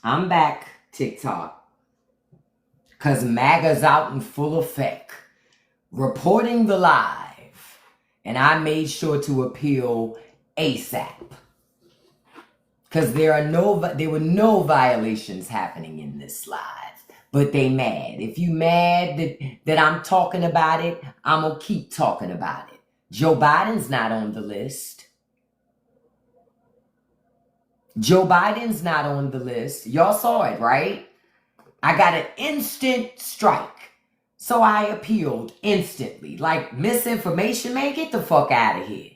I'm back, TikTok, because MAGA's out in full effect, reporting the live, and I made sure to appeal ASAP, because there were no violations happening in this live, but they mad. If you mad that I'm talking about it, I'm gonna keep talking about it. Joe Biden's not on the list. Joe Biden's not on the list. Y'all saw it, right? I got an instant strike. So I appealed instantly. Like, misinformation, man, get the fuck out of here.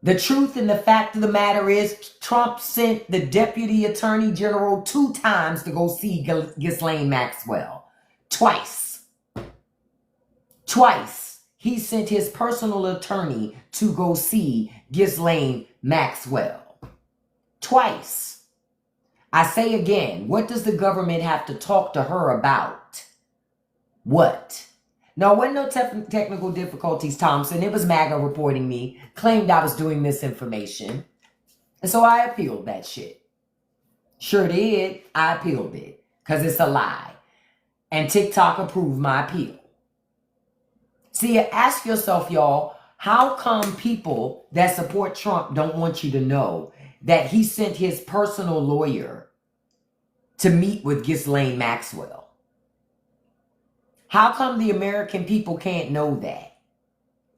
The truth and the fact of the matter is, Trump sent the Deputy Attorney General 2 times to go see Ghislaine Maxwell. Twice. He sent his personal attorney to go see Ghislaine Maxwell. Twice. I say again, what does the government have to talk to her about? What? No, wasn't no technical difficulties, Thompson. It was MAGA reporting me, claimed I was doing misinformation. And so I appealed that shit. Sure did. I appealed it because it's a lie. And TikTok approved my appeal. See, ask yourself, y'all, how come people that support Trump don't want you to know that he sent his personal lawyer to meet with Ghislaine Maxwell? How come the American people can't know that?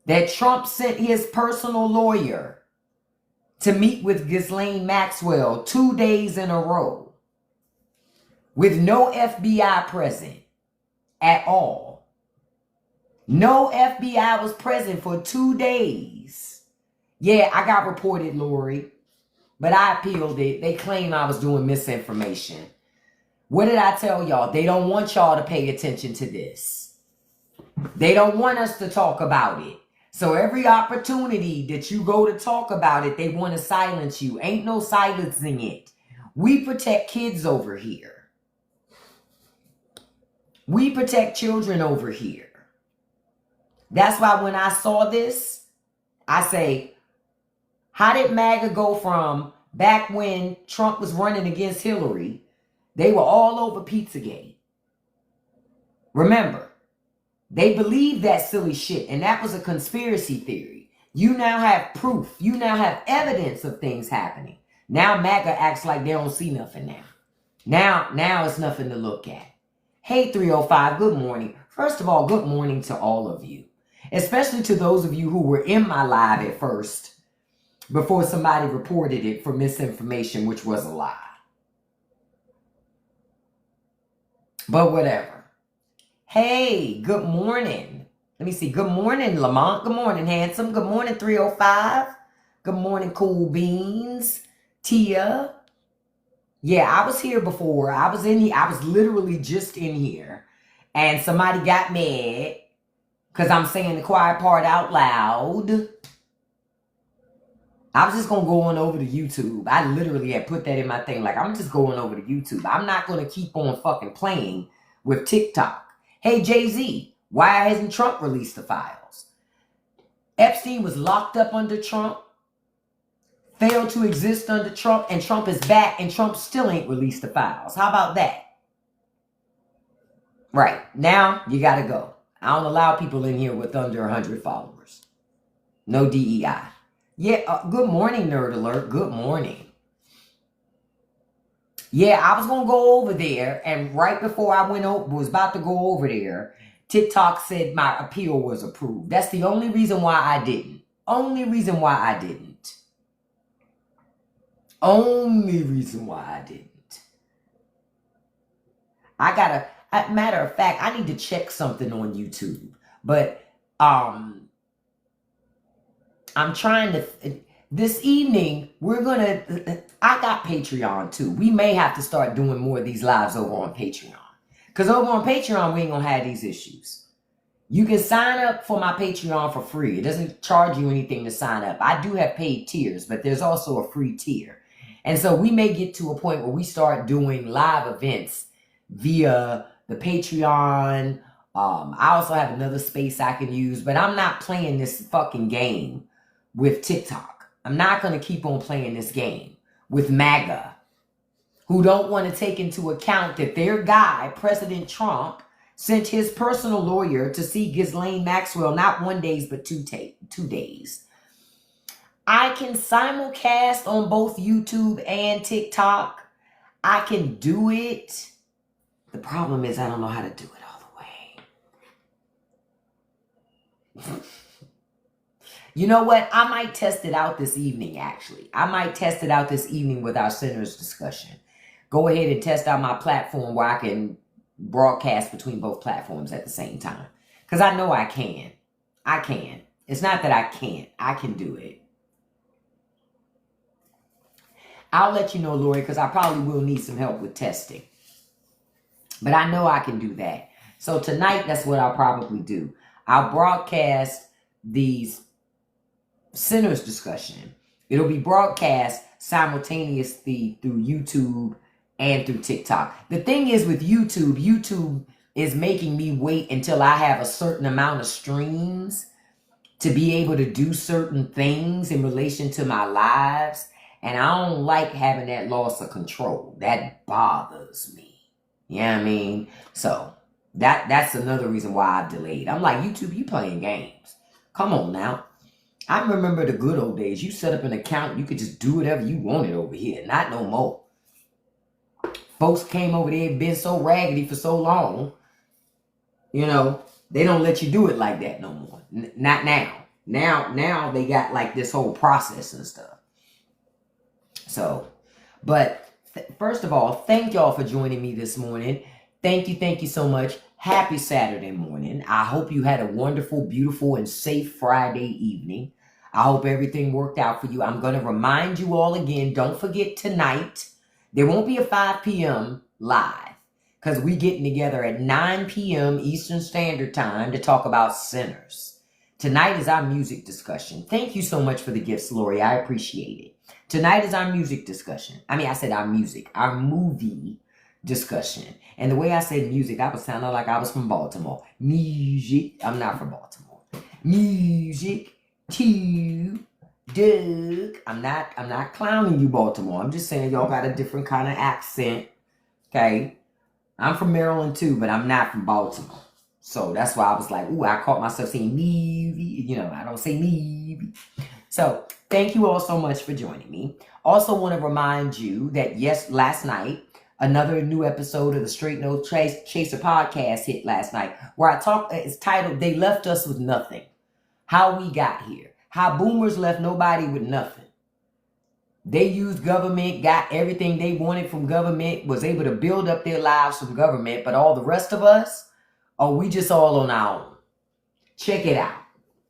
That Trump sent his personal lawyer to meet with Ghislaine Maxwell 2 days in a row with no FBI present at all. No FBI was present for 2 days. Yeah, I got reported, Lori. But I appealed it. They claim I was doing misinformation. What did I tell y'all? They don't want y'all to pay attention to this. They don't want us to talk about it. So every opportunity that you go to talk about it, they want to silence you. Ain't no silencing it. We protect kids over here. We protect children over here. That's why when I saw this, I say, how did MAGA go from back when Trump was running against Hillary? They were all over Pizzagate. Remember, they believed that silly shit, and that was a conspiracy theory. You now have proof. You now have evidence of things happening. Now MAGA acts like they don't see nothing now. Now it's nothing to look at. Hey, 305, good morning. First of all, good morning to all of you, especially to those of you who were in my live at first, before somebody reported it for misinformation, which was a lie. But whatever. Hey, good morning. Let me see. Good morning, Lamont. Good morning, Handsome. Good morning, 305. Good morning, Cool Beans. Tia. Yeah, I was here before. I was in here. I was literally just in here. And somebody got mad because I'm saying the quiet part out loud. I was just going to go on over to YouTube. I literally had put that in my thing. Like, I'm just going over to YouTube. I'm not going to keep on fucking playing with TikTok. Hey, Jay-Z, why hasn't Trump released the files? Epstein was locked up under Trump, failed to exist under Trump, and Trump is back, and Trump still ain't released the files. How about that? Right. Now, you got to go. I don't allow people in here with under 100 followers. No DEI. Yeah, good morning, Nerd Alert. Good morning. Yeah, I was going to go over there, and right before I was about to go over there, TikTok said my appeal was approved. That's the only reason why I didn't. Only reason why I didn't. Only reason why I didn't. Matter of fact, I need to check something on YouTube, but, I'm trying to, this evening, I got Patreon too. We may have to start doing more of these lives over on Patreon. Because over on Patreon, we ain't going to have these issues. You can sign up for my Patreon for free. It doesn't charge you anything to sign up. I do have paid tiers, but there's also a free tier. And so we may get to a point where we start doing live events via the Patreon. I also have another space I can use, but I'm not playing this fucking game with TikTok. I'm not going to keep on playing this game. with MAGA, who don't want to take into account that their guy, President Trump, sent his personal lawyer to see Ghislaine Maxwell not 1 day, but 2 days. I can simulcast on both YouTube and TikTok. I can do it. The problem is I don't know how to do it all the way. You know what? I might test it out this evening, actually. I might test it out this evening with our Centers discussion. Go ahead and test out my platform where I can broadcast between both platforms at the same time. Because I know I can. I can. It's not that I can't. I can do it. I'll let you know, Lori, because I probably will need some help with testing. But I know I can do that. So tonight, that's what I'll probably do. I'll broadcast these Centers discussion. It'll be broadcast simultaneously through YouTube and through TikTok. The thing is with YouTube is making me wait until I have a certain amount of streams to be able to do certain things in relation to my lives. And I don't like having that loss of control. That bothers me. You know what I mean? So that's another reason why I delayed. I'm like, YouTube, you playing games. Come on now. I remember the good old days. You set up an account, you could just do whatever you wanted over here. Not no more. Folks came over there, been so raggedy for so long. You know, they don't let you do it like that no more. Not now. Now they got like this whole process and stuff. So, but first of all, thank y'all for joining me this morning. Thank you so much. Happy Saturday morning. I hope you had a wonderful, beautiful, and safe Friday evening. I hope everything worked out for you. I'm going to remind you all again, don't forget tonight, there won't be a 5 p.m. live because we're getting together at 9 p.m. Eastern Standard Time to talk about sinners. Tonight is our music discussion. Thank you so much for the gifts, Lori. I appreciate it. Tonight is our music discussion. I said our movie discussion. And the way I said music, I was sounding like I was from Baltimore. Music. I'm not from Baltimore. Music to Doug. I'm not clowning you, Baltimore. I'm just saying y'all got a different kind of accent. Okay. I'm from Maryland too, but I'm not from Baltimore. So that's why I was like, ooh, I caught myself saying movie. You know, I don't say movie. So thank you all so much for joining me. Also want to remind you that yes, last night, another new episode of the Straight No Chaser podcast hit last night, where I talked, it's titled, They Left Us With Nothing. How we got here. How boomers left nobody with nothing. They used government, got everything they wanted from government, was able to build up their lives from government, but all the rest of us, we just all on our own. Check it out.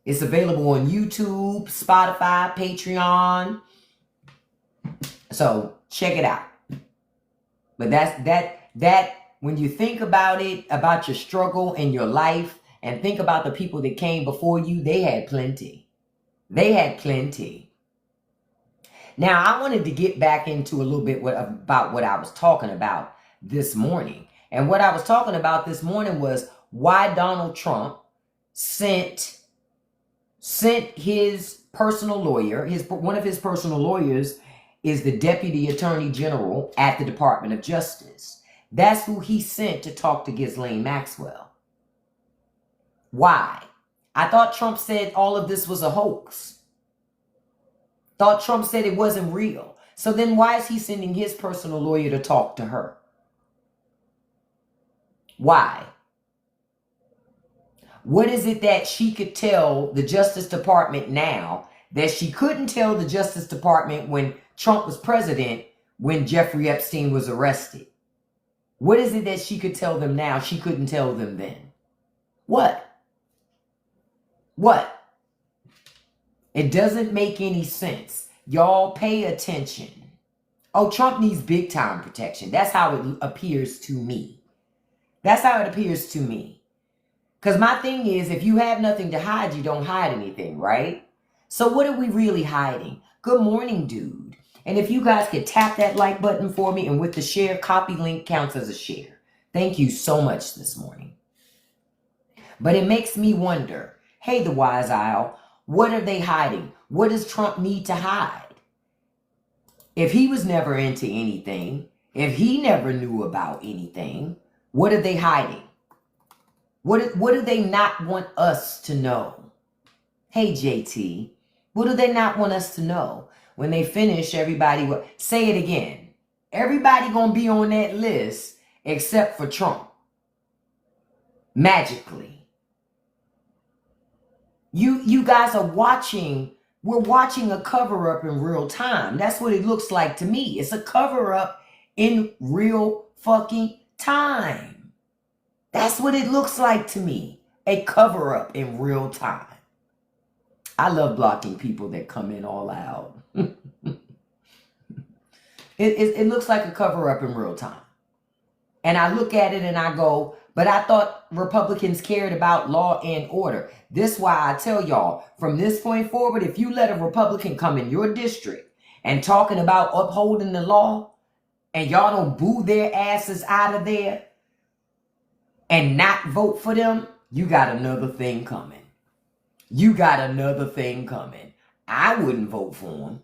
It's available on YouTube, Spotify, Patreon. So check it out. But that when you think about it, about your struggle in your life, and think about the people that came before you, they had plenty. They had plenty. Now, I wanted to get back into a little bit about what I was talking about this morning. And what I was talking about this morning was why Donald Trump sent his personal lawyer, one of his personal lawyers is the Deputy Attorney General at the Department of Justice. That's who he sent to talk to Ghislaine Maxwell. Why? I thought Trump said all of this was a hoax. Thought Trump said it wasn't real. So then why is he sending his personal lawyer to talk to her? Why? What is it that she could tell the Justice Department now that she couldn't tell the Justice Department when Trump was president, when Jeffrey Epstein was arrested? What is it that she could tell them now she couldn't tell them then? What? It doesn't make any sense. Y'all pay attention. Oh, Trump needs big time protection. That's how it appears to me. That's how it appears to me. Because my thing is, if you have nothing to hide, you don't hide anything, right? So what are we really hiding? Good morning, dude. And if you guys could tap that like button for me, and with the share, copy link counts as a share. Thank you so much this morning. But it makes me wonder, hey, the Wise Isle, what are they hiding? What does Trump need to hide? If he was never into anything, if he never knew about anything, what are they hiding? What do they not want us to know? Hey, JT, what do they not want us to know? When they finish, everybody will say it again. Everybody gonna be on that list except for Trump. Magically. You guys are watching. We're watching a cover-up in real time. That's what it looks like to me. It's a cover-up in real fucking time. That's what it looks like to me. A cover-up in real time. I love blocking people that come in all out. It looks like a cover-up in real time. And I look at it and I go, but I thought Republicans cared about law and order. This is why I tell y'all, from this point forward, if you let a Republican come in your district and talking about upholding the law, and y'all don't boo their asses out of there and not vote for them, you got another thing coming. You got another thing coming. I wouldn't vote for them.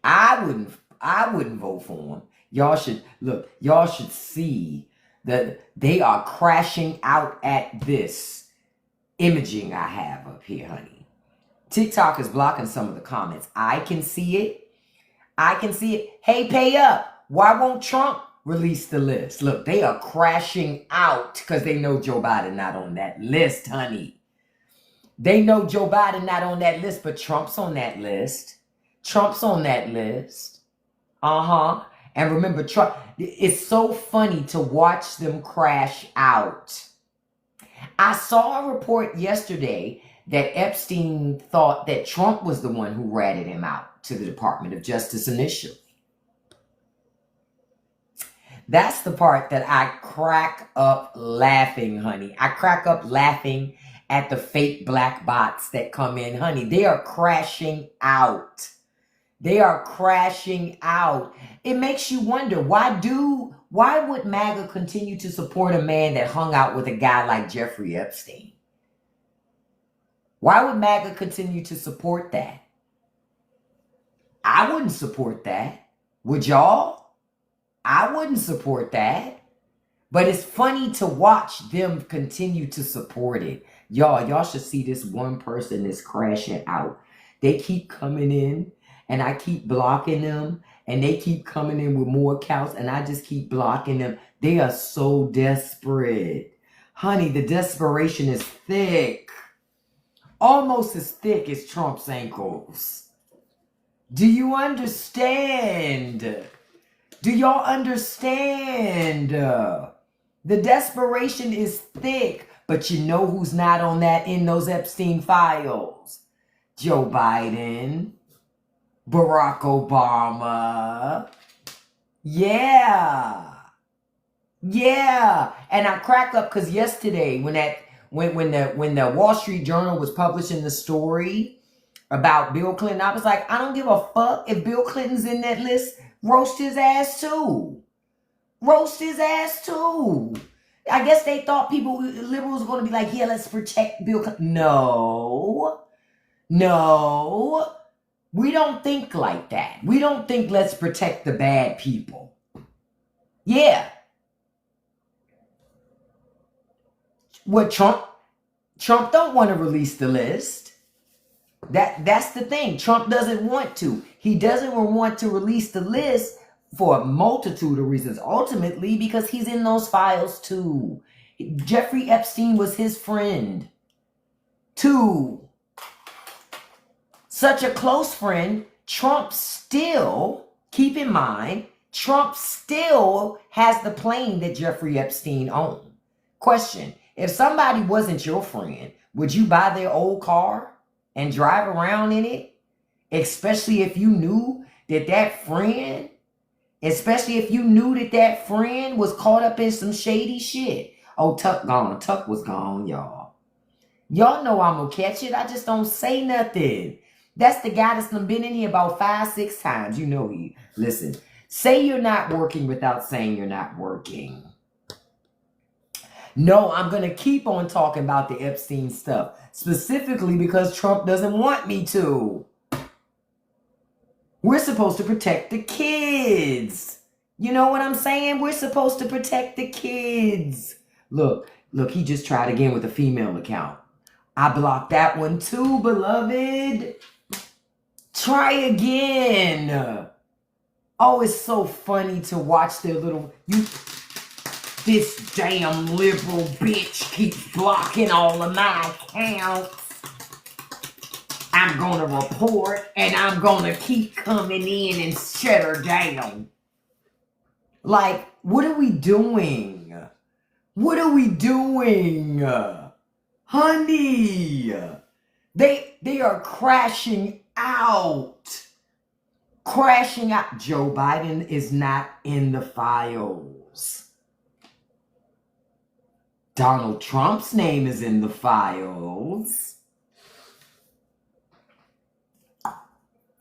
I wouldn't vote for them. Y'all should see that they are crashing out at this imaging I have up here, honey. TikTok is blocking some of the comments. I can see it. Hey, pay up. Why won't Trump release the list? Look, they are crashing out because they know Joe Biden not on that list, honey. They know Joe Biden not on that list, but Trump's on that list. Trump's on that list. And remember, Trump, it's so funny to watch them crash out. I saw a report yesterday that Epstein thought that Trump was the one who ratted him out to the Department of Justice initially. That's the part that I crack up laughing, honey. I crack up laughing at the fake black bots that come in, honey. They are crashing out. They are crashing out. It makes you wonder, why would MAGA continue to support a man that hung out with a guy like Jeffrey Epstein? Why would MAGA continue to support that? I wouldn't support that. Would y'all? I wouldn't support that. But it's funny to watch them continue to support it. Y'all should see this one person that's crashing out. They keep coming in. And I keep blocking them. And they keep coming in with more accounts. And I just keep blocking them. They are so desperate. Honey, the desperation is thick. Almost as thick as Trump's ankles. Do you understand? Do y'all understand? The desperation is thick. But you know who's not on that in those Epstein files? Joe Biden. Barack Obama. Yeah. And I crack up because yesterday when the Wall Street Journal was publishing the story about Bill Clinton, I was like, I don't give a fuck if Bill Clinton's in that list. Roast his ass too. Roast his ass too. I guess they thought liberals were going to be like, yeah, let's protect Bill Clinton. No. We don't think like that. We don't think let's protect the bad people. Yeah. What Trump don't want to release the list. That's the thing. Trump doesn't want to. He doesn't want to release the list for a multitude of reasons. Ultimately, because he's in those files too. Jeffrey Epstein was his friend. Too. Such a close friend, Trump still, keep in mind, Trump still has the plane that Jeffrey Epstein owned. Question, if somebody wasn't your friend, would you buy their old car and drive around in it? Especially if you knew that friend was caught up in some shady shit. Oh, Tuck gone. Tuck was gone, y'all. Y'all know I'm gonna catch it. I just don't say nothing. That's the guy that's been in here about 5-6 times. You know he. Listen, say you're not working without saying you're not working. No, I'm going to keep on talking about the Epstein stuff. Specifically because Trump doesn't want me to. We're supposed to protect the kids. You know what I'm saying? We're supposed to protect the kids. Look, he just tried again with a female account. I blocked that one too, beloved. Try again. Oh, it's so funny to watch their little... This damn liberal bitch keeps blocking all of my accounts. I'm going to report and I'm going to keep coming in and shut her down. Like, what are we doing? What are we doing? Honey, they are crashing out. Crashing out. Joe Biden is not in the files. Donald Trump's name is in the files.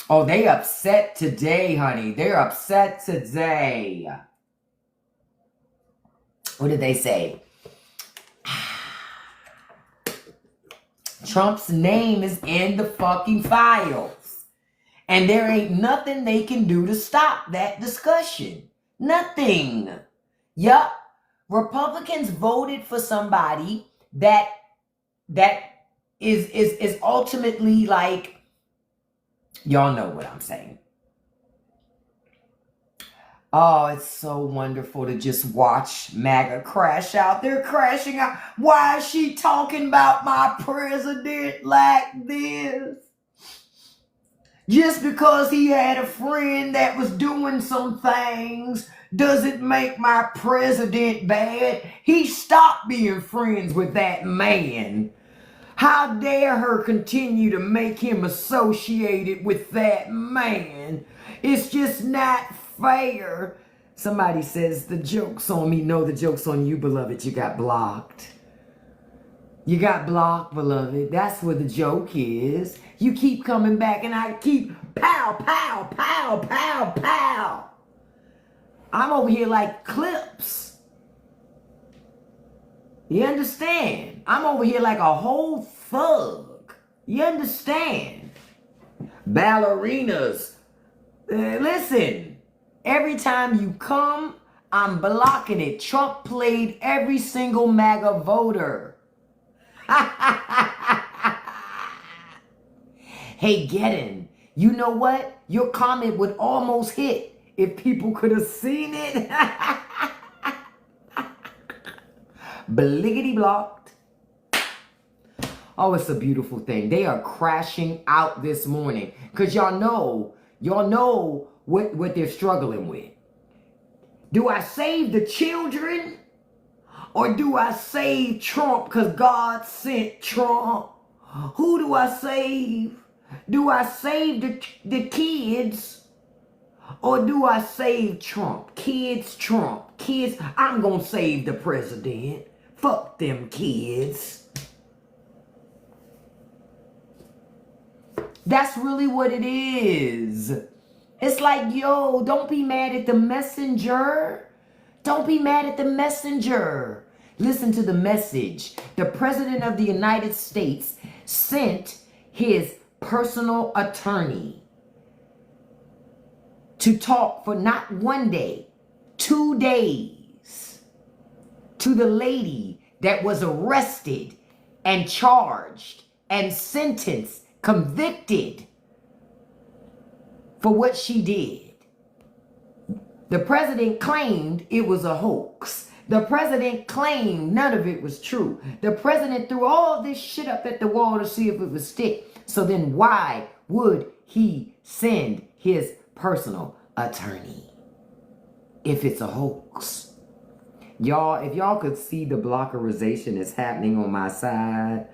Oh, they upset today, honey. They're upset today. What did they say? Trump's name is in the fucking files. And there ain't nothing they can do to stop that discussion. Nothing. Yup. Republicans voted for somebody that is ultimately like, y'all know what I'm saying. Oh, it's so wonderful to just watch MAGA crash out. They're crashing out. Why is she talking about my president like this? Just because he had a friend that was doing some things doesn't make my president bad. He stopped being friends with that man. How dare her continue to make him associated with that man? It's just not fair. Somebody says the joke's on me. No, the joke's on you, beloved. You got blocked. You got blocked, beloved. That's where the joke is. You keep coming back and I keep pow, pow, pow, pow, pow. I'm over here like clips. You understand? I'm over here like a whole thug. You understand? Ballerinas. Listen, every time you come, I'm blocking it. Trump played every single MAGA voter. Hey, Geddon, you know what? Your comment would almost hit if people could have seen it. Bliggity blocked. Oh, it's a beautiful thing. They are crashing out this morning because y'all know what they're struggling with. Do I save the children or do I save Trump because God sent Trump? Who do I save? Do I save the kids or do I save Trump? Kids, Trump. Kids, I'm going to save the president. Fuck them kids. That's really what it is. It's like, yo, don't be mad at the messenger. Don't be mad at the messenger. Listen to the message. The President of the United States sent his personal attorney to talk for not 1 day, 2 days to the lady that was arrested and charged and sentenced, convicted for what she did. The president claimed it was a hoax. The president claimed none of it was true. The president threw all this shit up at the wall to see if it would stick. So then why would he send his personal attorney if it's a hoax? Y'all, if y'all could see the blockerization that's happening on my side,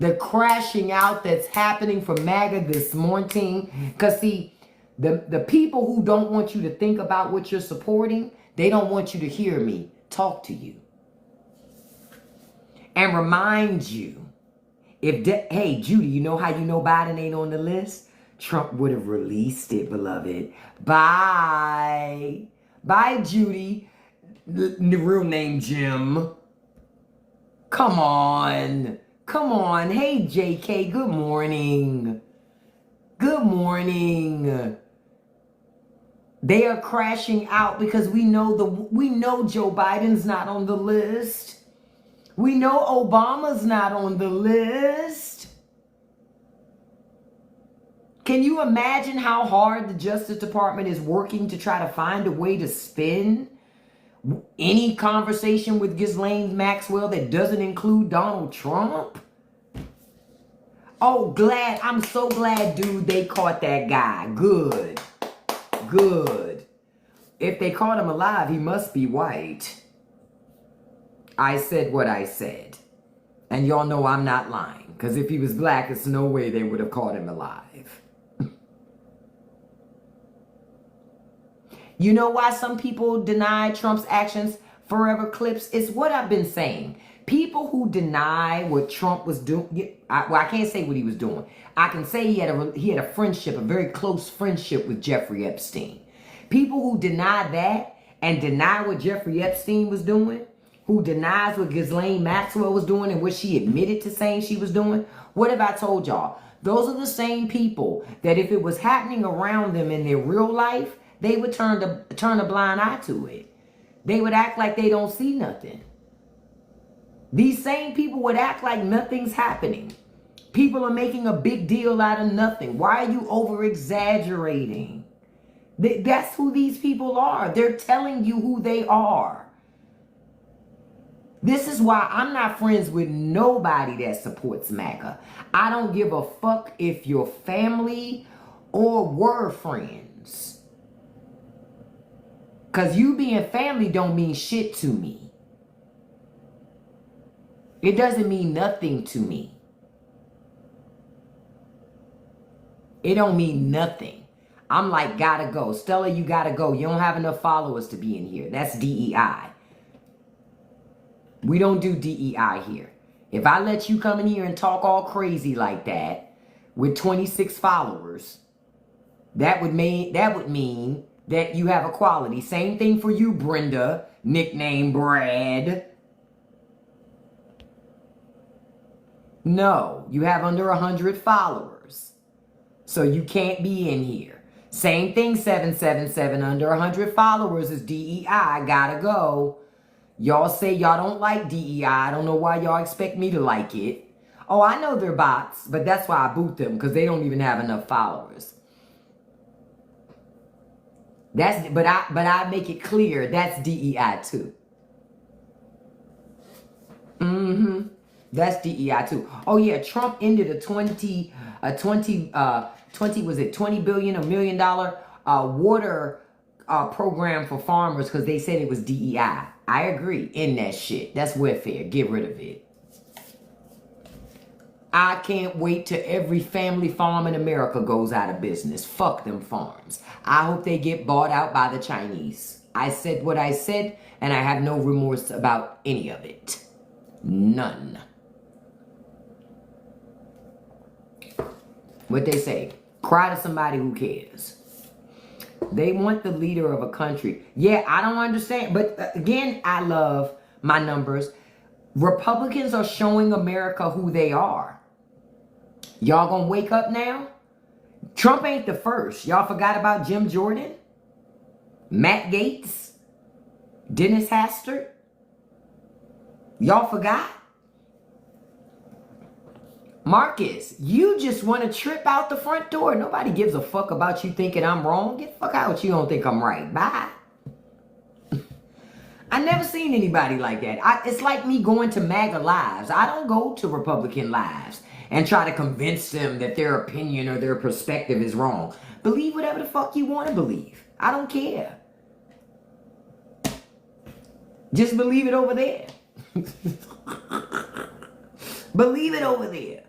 the crashing out that's happening for MAGA this morning. Because see, the people who don't want you to think about what you're supporting, they don't want you to hear me talk to you and remind you. Hey, Judy, you know how you know Biden ain't on the list? Trump would have released it, beloved. Bye. Bye, Judy. The real name, Jim. Come on. Come on. Hey, JK, good morning. Good morning. They are crashing out because we know Joe Biden's not on the list. We know Obama's not on the list. Can you imagine how hard the Justice Department is working to try to find a way to spin any conversation with Ghislaine Maxwell that doesn't include Donald Trump? Oh, I'm so glad, dude, they caught that guy. Good. Good. If they caught him alive, he must be white. I said what I said. And y'all know I'm not lying. Because if he was black, there's no way they would have caught him alive. You know why some people deny Trump's actions? Forever clips. It's what I've been saying. People who deny what Trump was doing. I can't say what he was doing. I can say he had a friendship, a very close friendship with Jeffrey Epstein. People who deny that and deny what Jeffrey Epstein was doing, who denies what Ghislaine Maxwell was doing and what she admitted to saying she was doing, what have I told y'all? Those are the same people that if it was happening around them in their real life, they would turn a blind eye to it. They would act like they don't see nothing. These same people would act like nothing's happening. People are making a big deal out of nothing. Why are you over-exaggerating? That's who these people are. They're telling you who they are. This is why I'm not friends with nobody that supports MAGA. I don't give a fuck if you're family or were friends. Because you being family don't mean shit to me. It doesn't mean nothing to me. It don't mean nothing. I'm like, gotta go. Stella, you gotta go. You don't have enough followers to be in here. That's DEI. We don't do DEI here. If I let you come in here and talk all crazy like that with 26 followers, that would mean that you have equality. Same thing for you, Brenda, nickname Brad. No, you have under 100 followers. So you can't be in here. Same thing, 777, under 100 followers is DEI, gotta go. Y'all say y'all don't like DEI. I don't know why y'all expect me to like it. Oh, I know they're bots, but that's why I boot them, because they don't even have enough followers. But I make it clear that's DEI too. That's DEI too. Oh yeah, Trump ended a $20 billion or $1 million water program for farmers because they said it was DEI. I agree. In that shit. That's welfare. Get rid of it. I can't wait till every family farm in America goes out of business. Fuck them farms. I hope they get bought out by the Chinese. I said what I said, and I have no remorse about any of it. None. What they say, cry to somebody who cares. They want the leader of a country. Yeah, I don't understand. But again, I love my numbers. Republicans are showing America who they are. Y'all gonna wake up now? Trump ain't the first. Y'all forgot about Jim Jordan? Matt Gaetz? Dennis Hastert? Y'all forgot? Marcus, you just want to trip out the front door. Nobody gives a fuck about you thinking I'm wrong. Get the fuck out. You don't think I'm right. Bye. I never seen anybody like that. It's like me going to MAGA lives. I don't go to Republican lives and try to convince them that their opinion or their perspective is wrong. Believe whatever the fuck you want to believe. I don't care. Just believe it over there. Believe it over there.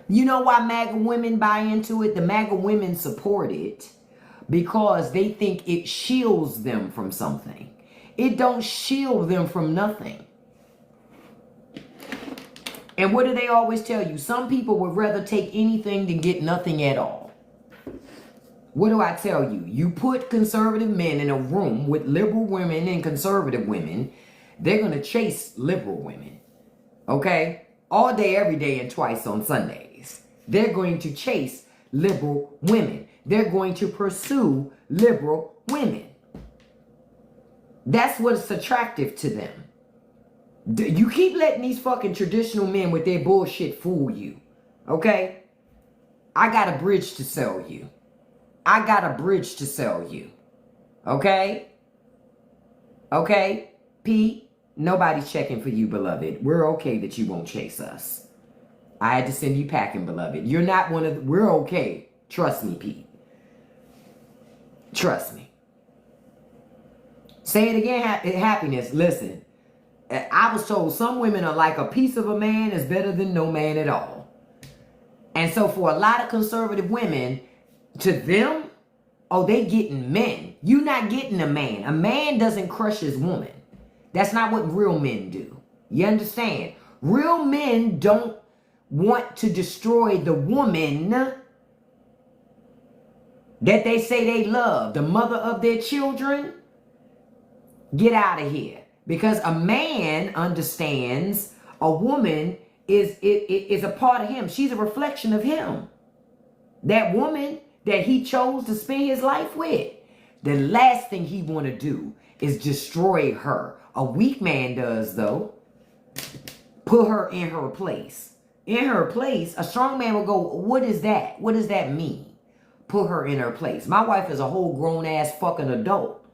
You know why MAGA women buy into it? The MAGA women support it because they think it shields them from something. It don't shield them from nothing. And what do they always tell you? Some people would rather take anything than get nothing at all. What do I tell you? You put conservative men in a room with liberal women and conservative women, they're going to chase liberal women. Okay? All day, every day, and twice on Sundays. They're going to chase liberal women they're going to pursue liberal women. That's what's attractive to them. You keep letting these fucking traditional men with their bullshit fool you. Okay? I got a bridge to sell you. I got a bridge to sell you. Okay? Okay? Pete, nobody's checking for you, beloved. We're okay that you won't chase us. I had to send you packing, beloved. You're not one of the... We're okay. Trust me, Pete. Trust me. Say it again, happiness. Listen, I was told some women are like a piece of a man is better than no man at all. And so for a lot of conservative women, to them, oh, they getting men. You not getting a man. A man doesn't crush his woman. That's not what real men do. You understand? Real men don't want to destroy the woman that they say they love, the mother of their children. Get out of here. Because a man understands a woman is a part of him. She's a reflection of him. That woman that he chose to spend his life with. The last thing he want to do is destroy her. A weak man does, though. Put her in her place. In her place, a strong man will go, what is that? What does that mean? Put her in her place. My wife is a whole grown-ass fucking adult.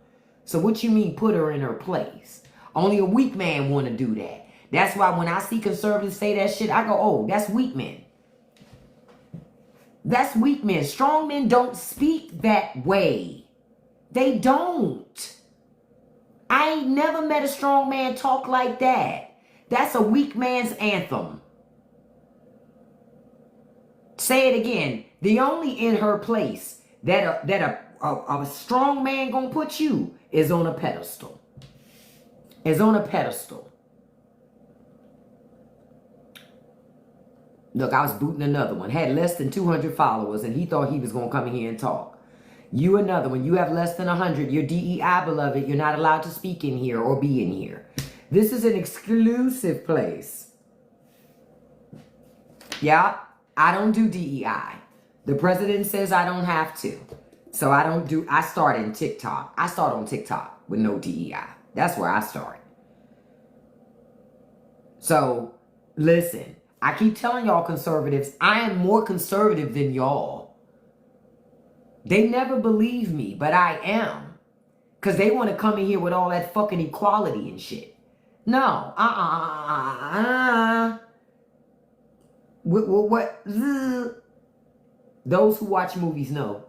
So what you mean put her in her place? Only a weak man want to do that. That's why when I see conservatives say that shit, I go, oh, that's weak men. That's weak men. Strong men don't speak that way. They don't. I ain't never met a strong man talk like that. That's a weak man's anthem. Say it again. The only in her place that a strong man gonna put you is on a pedestal. Is on a pedestal. Look, I was booting another one. Had less than 200 followers, and he thought he was gonna come in here and talk. You another one. You have less than 100. You're DEI, beloved. You're not allowed to speak in here or be in here. This is an exclusive place. Yeah, I don't do DEI. The president says I don't have to. So I start in TikTok. I start on TikTok with no DEI. That's where I start. So, listen. I keep telling y'all conservatives, I am more conservative than y'all. They never believe me, but I am. Because they want to come in here with all that fucking equality and shit. No. What? Those who watch movies know.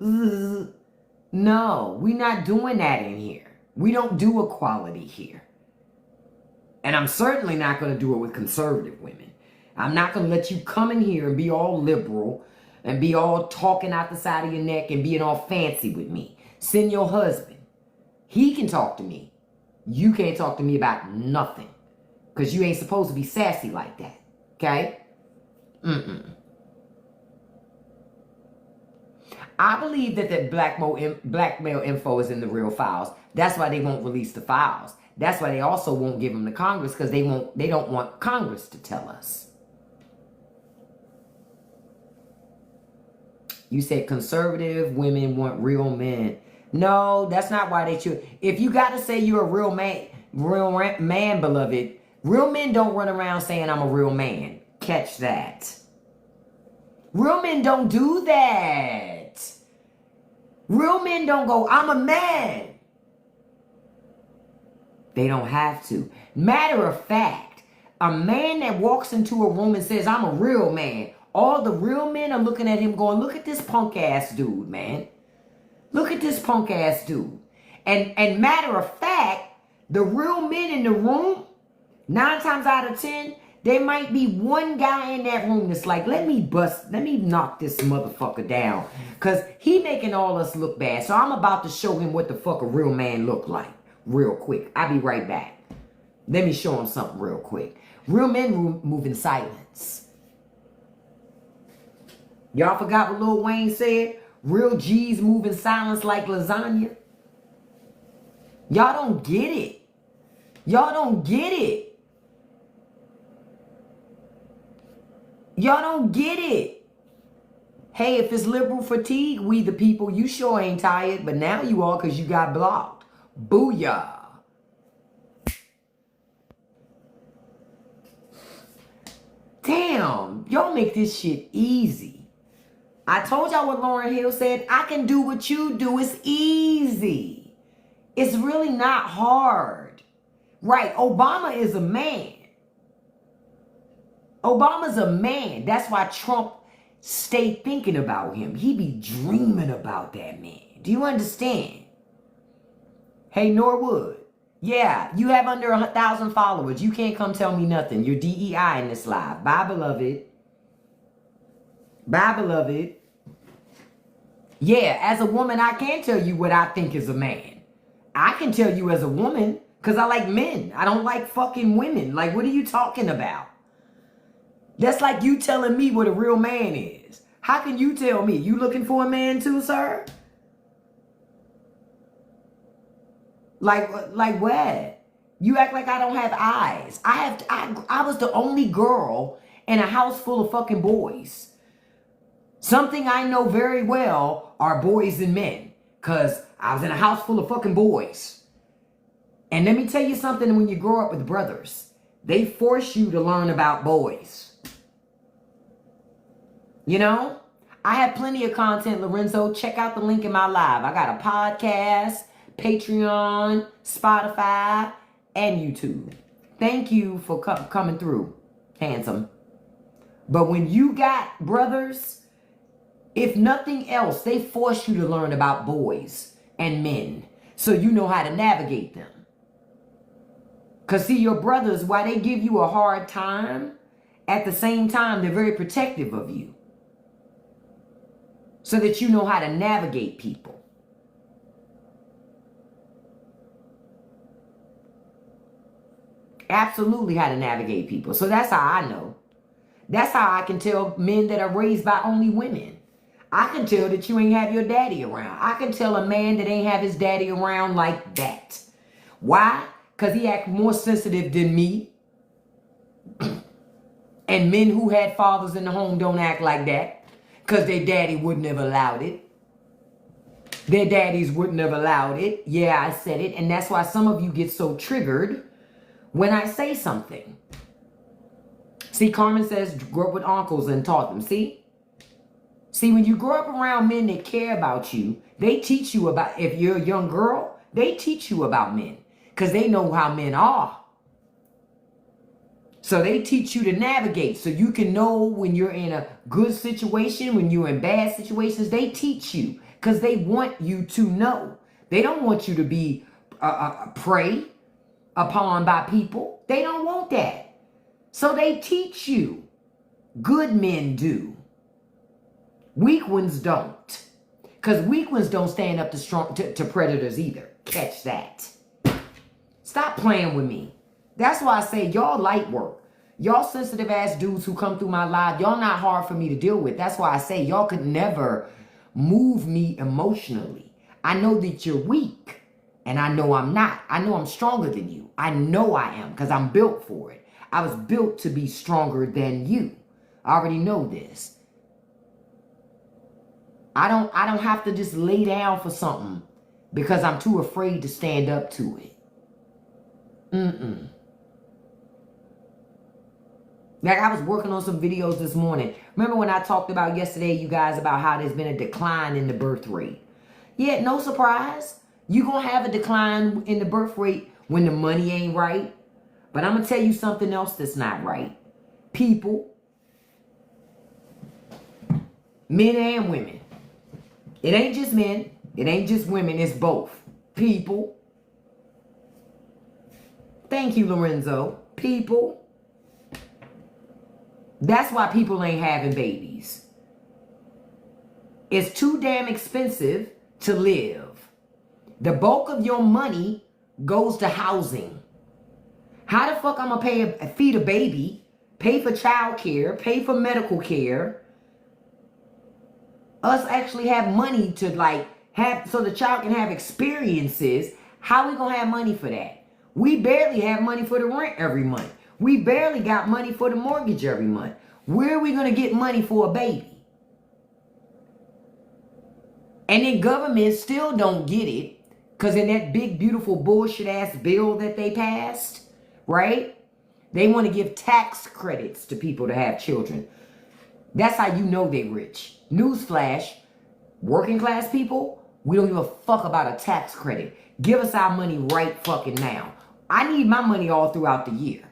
No, we're not doing that in here. We don't do equality here. And I'm certainly not going to do it with conservative women. I'm not going to let you come in here and be all liberal and be all talking out the side of your neck and being all fancy with me. Send your husband. He can talk to me. You can't talk to me about nothing. Because you ain't supposed to be sassy like that. Okay? I believe that the blackmail info is in the real files. That's why they won't release the files. That's why they also won't give them to Congress, because they don't want Congress to tell us. You said conservative women want real men. No, that's not why they choose. If you got to say you're a real man, beloved, real men don't run around saying I'm a real man. Catch that. Real men don't do that. Real men don't go, I'm a man. They don't have to. Matter of fact, a man that walks into a room and says, I'm a real man, all the real men are looking at him going, look at this punk ass dude, man. Look at this punk ass dude. And matter of fact, the real men in the room, 9 times out of 10, there might be one guy in that room that's like, let me knock this motherfucker down. Because he making all us look bad. So I'm about to show him what the fuck a real man look like real quick. I'll be right back. Let me show him something real quick. Real men move in silence. Y'all forgot what Lil Wayne said? Real G's move in silence like lasagna. Y'all don't get it. Y'all don't get it. Y'all don't get it. Hey, if it's liberal fatigue, we the people, you sure ain't tired, but now you are because you got blocked. Booyah. Damn, y'all make this shit easy. I told y'all what Lauryn Hill said. I can do what you do. It's easy. It's really not hard. Right, Obama is a man. Obama's a man. That's why Trump stay thinking about him. He be dreaming about that man. Do you understand? Hey, Norwood. Yeah, you have under 1,000 followers. You can't come tell me nothing. You're DEI in this live. Bye, beloved. Bye, beloved. Yeah, as a woman, I can tell you what I think is a man. I can tell you as a woman because I like men. I don't like fucking women. Like, what are you talking about? That's like you telling me what a real man is. How can you tell me? You looking for a man too, sir? Like what? You act like I don't have eyes. I was the only girl in a house full of fucking boys. Something I know very well are boys and men. Because I was in a house full of fucking boys. And let me tell you something, when you grow up with brothers, they force you to learn about boys. You know? I have plenty of content, Lorenzo. Check out the link in my live. I got a podcast, Patreon, Spotify, and YouTube. Thank you for coming through, handsome. But when you got brothers, if nothing else, they force you to learn about boys and men so you know how to navigate them. Because see, your brothers, while they give you a hard time, at the same time, they're very protective of you so that you know how to navigate people. Absolutely how to navigate people. So that's how I know. That's how I can tell men that are raised by only women. I can tell that you ain't have your daddy around. I can tell a man that ain't have his daddy around like that. Why? Because he act more sensitive than me. And men who had fathers in the home don't act like that. Because their daddy wouldn't have allowed it. Their daddies wouldn't have allowed it. Yeah, I said it. And that's why some of you get so triggered when I say something. See, Carmen says, grew up with uncles and taught them. See? See, when you grow up around men that care about you, they teach you about, if you're a young girl, they teach you about men. Because they know how men are. So they teach you to navigate. So you can know when you're in a good situation, when you're in bad situations. They teach you. Because they want you to know. They don't want you to be prey upon by people. They don't want that. So they teach you. Good men do. Weak ones don't. Because weak ones don't stand up to predators either. Catch that. Stop playing with me. That's why I say y'all light work. Y'all sensitive ass dudes who come through my live, y'all not hard for me to deal with. That's why I say y'all could never move me emotionally. I know that you're weak. And I know I'm not. I know I'm stronger than you. I know I am because I'm built for it. I was built to be stronger than you. I already know this. I don't have to just lay down for something because I'm too afraid to stand up to it. Like I was working on some videos this morning. Remember when I talked about yesterday, you guys, about how there's been a decline in the birth rate? Yeah, no surprise. You're going to have a decline in the birth rate when the money ain't right. But I'm going to tell you something else that's not right. People, men and women. It ain't just men. It ain't just women. It's both. People. Thank you, Lorenzo. People. That's why people ain't having babies. It's too damn expensive to live. The bulk of your money goes to housing. How the fuck I'm going to feed a baby, pay for child care, pay for medical care, us actually have money to have so the child can have experiences? How we going to have money for that? We barely have money for the rent every month. We barely got money for the mortgage every month. Where are we going to get money for a baby? And then government still don't get it, because in that big, beautiful, bullshit ass bill that they passed, right? They want to give tax credits to people to have children. That's how you know they rich. Newsflash, working class people, we don't give a fuck about a tax credit. Give us our money right fucking now. I need my money all throughout the year.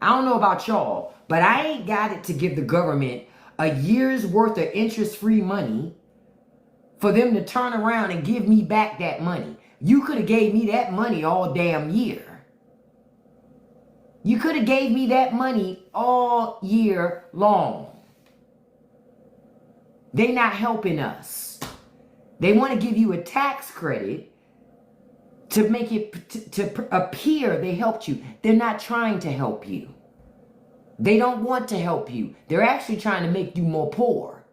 I don't know about y'all, but I ain't got it to give the government a year's worth of interest-free money for them to turn around and give me back that money. You could have gave me that money all damn year. You could have gave me that money all year long. They not helping us. They want to give you a tax credit to make it to appear they helped you. They're not trying to help you. They don't want to help you. They're actually trying to make you more poor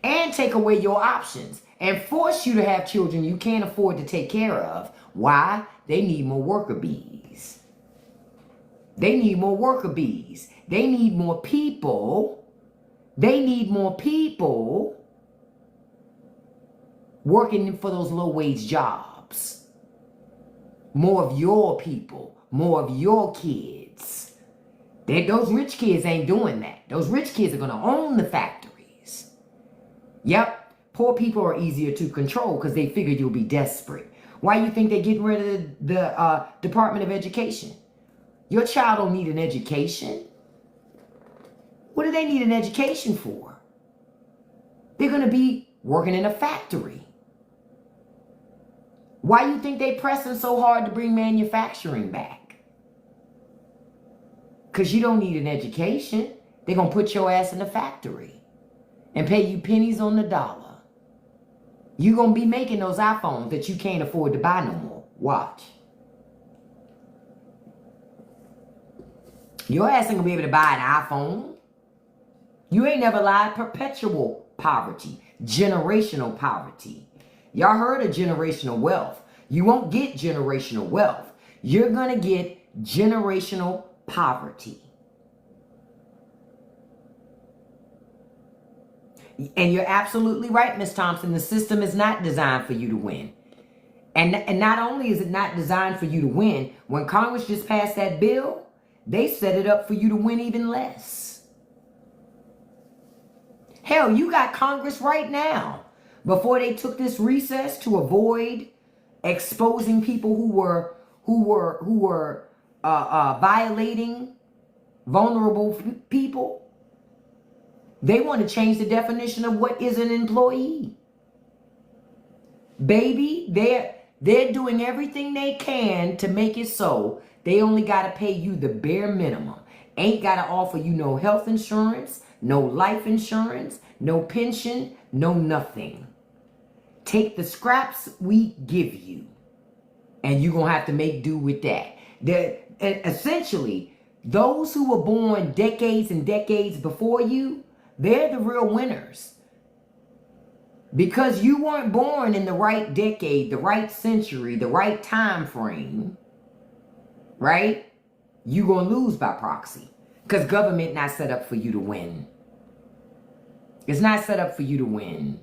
and take away your options and force you to have children you can't afford to take care of. Why? They need more worker bees. They need more worker bees. They need more people. They need more people working for those low-wage jobs. More of your people. More of your kids. Those rich kids ain't doing that. Those rich kids are going to own the factories. Yep. Poor people are easier to control because they figure you'll be desperate. Why you think they're getting rid of the Department of Education? Your child don't need an education. What do they need an education for? They're going to be working in a factory. Why you think they pressing so hard to bring manufacturing back? Because you don't need an education. They're going to put your ass in the factory and pay you pennies on the dollar. You're going to be making those iPhones that you can't afford to buy no more. Watch. Your ass ain't going to be able to buy an iPhone. You ain't never lied. Perpetual poverty. Generational poverty. Y'all heard of generational wealth. You won't get generational wealth. You're going to get generational poverty. And you're absolutely right, Miss Thompson. The system is not designed for you to win. And not only is it not designed for you to win, when Congress just passed that bill, they set it up for you to win even less. Hell, you got Congress right now. Before they took this recess to avoid exposing people who were violating vulnerable people, they want to change the definition of what is an employee. Baby, they're doing everything they can to make it so they only got to pay you the bare minimum. Ain't got to offer you no health insurance, no life insurance, no pension, no nothing. Take the scraps we give you, and you're going to have to make do with that. Essentially, those who were born decades and decades before you, they're the real winners. Because you weren't born in the right decade, the right century, the right time frame, right? You're going to lose by proxy. Because government not set up for you to win. It's not set up for you to win.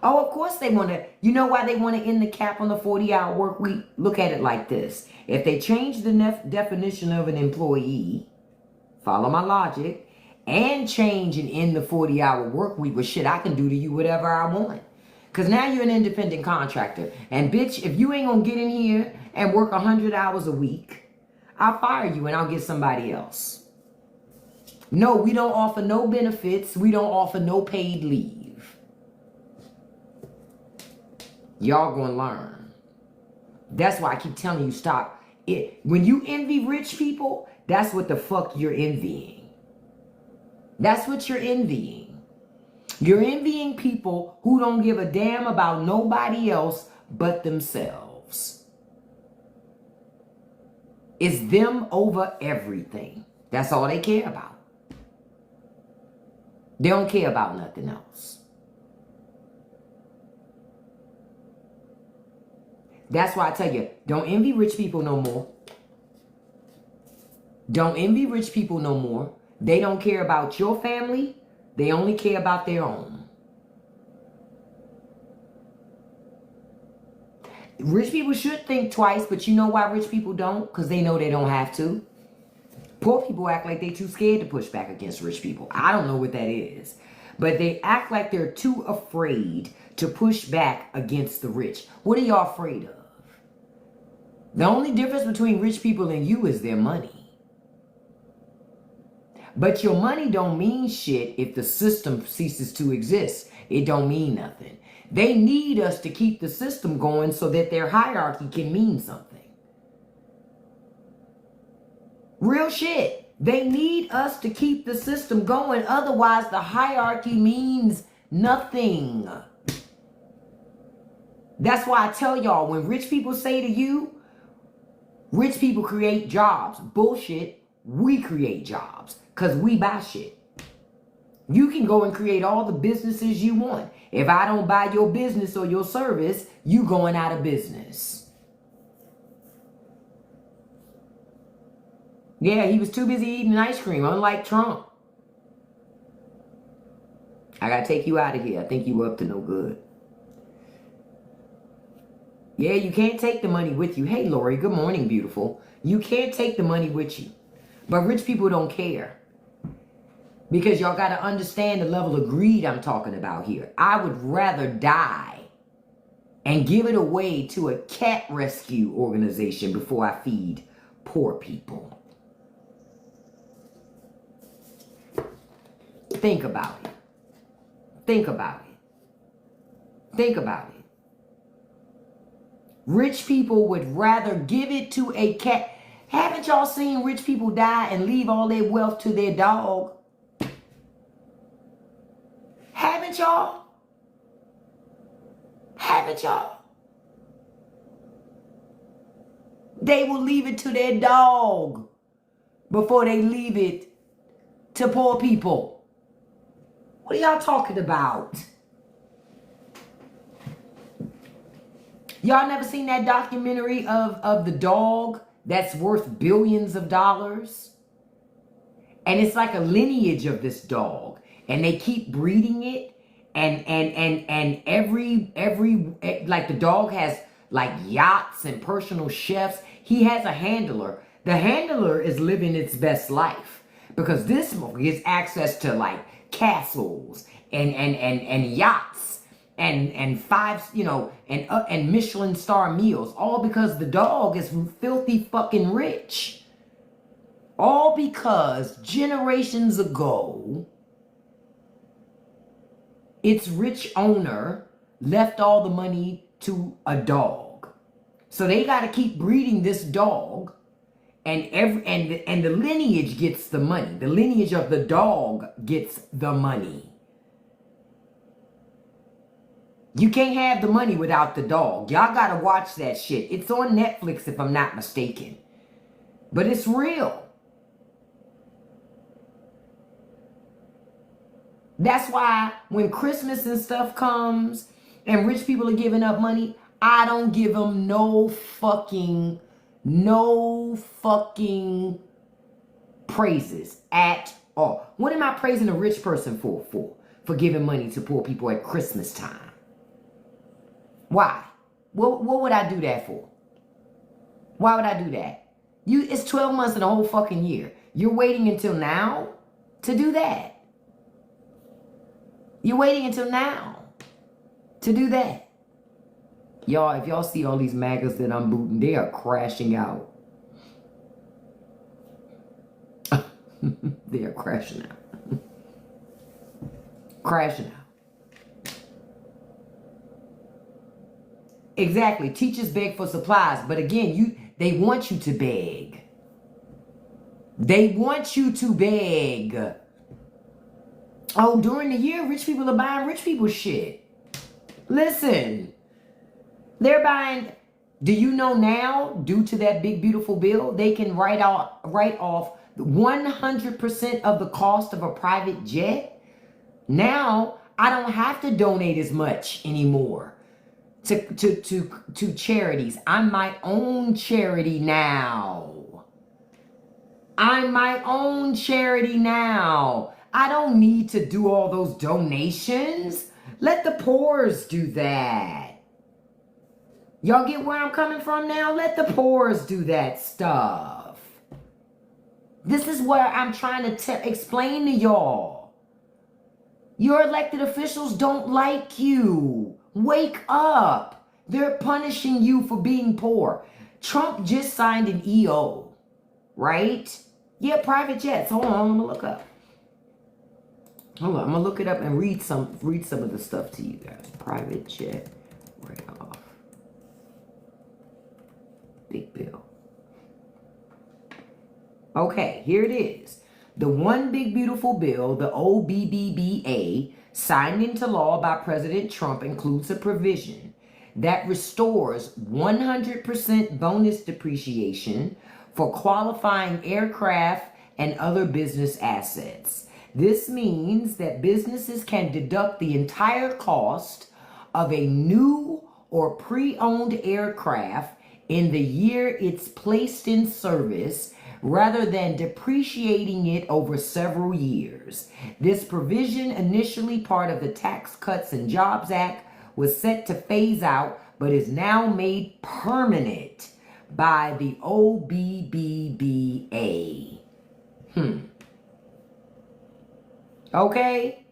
Oh, of course they want to. You know why they want to end the cap on the 40-hour work week? Look at it like this. If they change the definition of an employee, follow my logic, and change and end the 40-hour work week, well, shit, I can do to you whatever I want. Because now you're an independent contractor. And bitch, if you ain't going to get in here and work 100 hours a week, I'll fire you and I'll get somebody else. No, we don't offer no benefits. We don't offer no paid leave. Y'all gonna learn. That's why I keep telling you, stop it. When you envy rich people, that's what the fuck you're envying. That's what you're envying. You're envying people who don't give a damn about nobody else but themselves. It's them over everything. That's all they care about. They don't care about nothing else. That's why I tell you, don't envy rich people no more. Don't envy rich people no more. They don't care about your family. They only care about their own. Rich people should think twice, but you know why rich people don't? Because they know they don't have to. Poor people act like they're too scared to push back against rich people. I don't know what that is. But they act like they're too afraid to push back against the rich. What are y'all afraid of? The only difference between rich people and you is their money. But your money don't mean shit if the system ceases to exist. It don't mean nothing. They need us to keep the system going so that their hierarchy can mean something. Real shit. They need us to keep the system going. Otherwise, the hierarchy means nothing. That's why I tell y'all, when rich people say to you, rich people create jobs. Bullshit. We create jobs because we buy shit. You can go and create all the businesses you want. If I don't buy your business or your service, you going out of business. Yeah, he was too busy eating ice cream, unlike Trump. I gotta take you out of here. I think you were up to no good. Yeah, you can't take the money with you. Hey, Lori, good morning, beautiful. You can't take the money with you. But rich people don't care. Because y'all got to understand the level of greed I'm talking about here. I would rather die and give it away to a cat rescue organization before I feed poor people. Think about it. Think about it. Think about it. Rich people would rather give it to a cat. Haven't y'all seen rich people die and leave all their wealth to their dog? Haven't y'all? Haven't y'all? They will leave it to their dog before they leave it to poor people. What are y'all talking about? Y'all never seen that documentary of the dog that's worth billions of dollars? And it's like a lineage of this dog. And they keep breeding it. And every like the dog has like yachts and personal chefs. He has a handler. The handler is living its best life. Because this one gets access to like castles and yachts and five, you know, and Michelin star meals, all because the dog is filthy fucking rich. All because generations ago, its rich owner left all the money to a dog. So they got to keep breeding this dog, and the lineage gets the money. The lineage of the dog gets the money. You can't have the money without the dog. Y'all got to watch that shit. It's on Netflix if I'm not mistaken. But it's real. That's why when Christmas and stuff comes and rich people are giving up money, I don't give them no fucking praises at all. What am I praising a rich person for? For giving money to poor people at Christmas time? Why? What would I do that for? Why would I do that? It's 12 months in a whole fucking year. You're waiting until now to do that. You're waiting until now to do that. Y'all, if y'all see all these MAGAs that I'm booting, they are crashing out. They are crashing out. Crashing out. Exactly. Teachers beg for supplies. But again, they want you to beg. They want you to beg. Oh, during the year, rich people are buying rich people shit. Listen, they're buying. Do you know now, due to that big, beautiful bill, they can write off 100% of the cost of a private jet? Now, I don't have to donate as much anymore to charities. I'm my own charity now. I'm my own charity now. I don't need to do all those donations. Let the poors do that. Y'all get where I'm coming from now? Let the poors do that stuff. This is what I'm trying to explain to y'all. Your elected officials don't like you. Wake up. They're punishing you for being poor. Trump just signed an EO, right? Yeah, private jets. Hold on, I'm gonna look up. Hold on, I'm gonna look it up and read some of the stuff to you guys. Private jet write-off. Big bill. Okay, here it is. The One Big Beautiful Bill, the OBBBA, signed into law by President Trump, includes a provision that restores 100% bonus depreciation for qualifying aircraft and other business assets. This means that businesses can deduct the entire cost of a new or pre-owned aircraft in the year it's placed in service rather than depreciating it over several years. This provision, initially part of the Tax Cuts and Jobs Act, was set to phase out but is now made permanent by the OBBBA. Okay?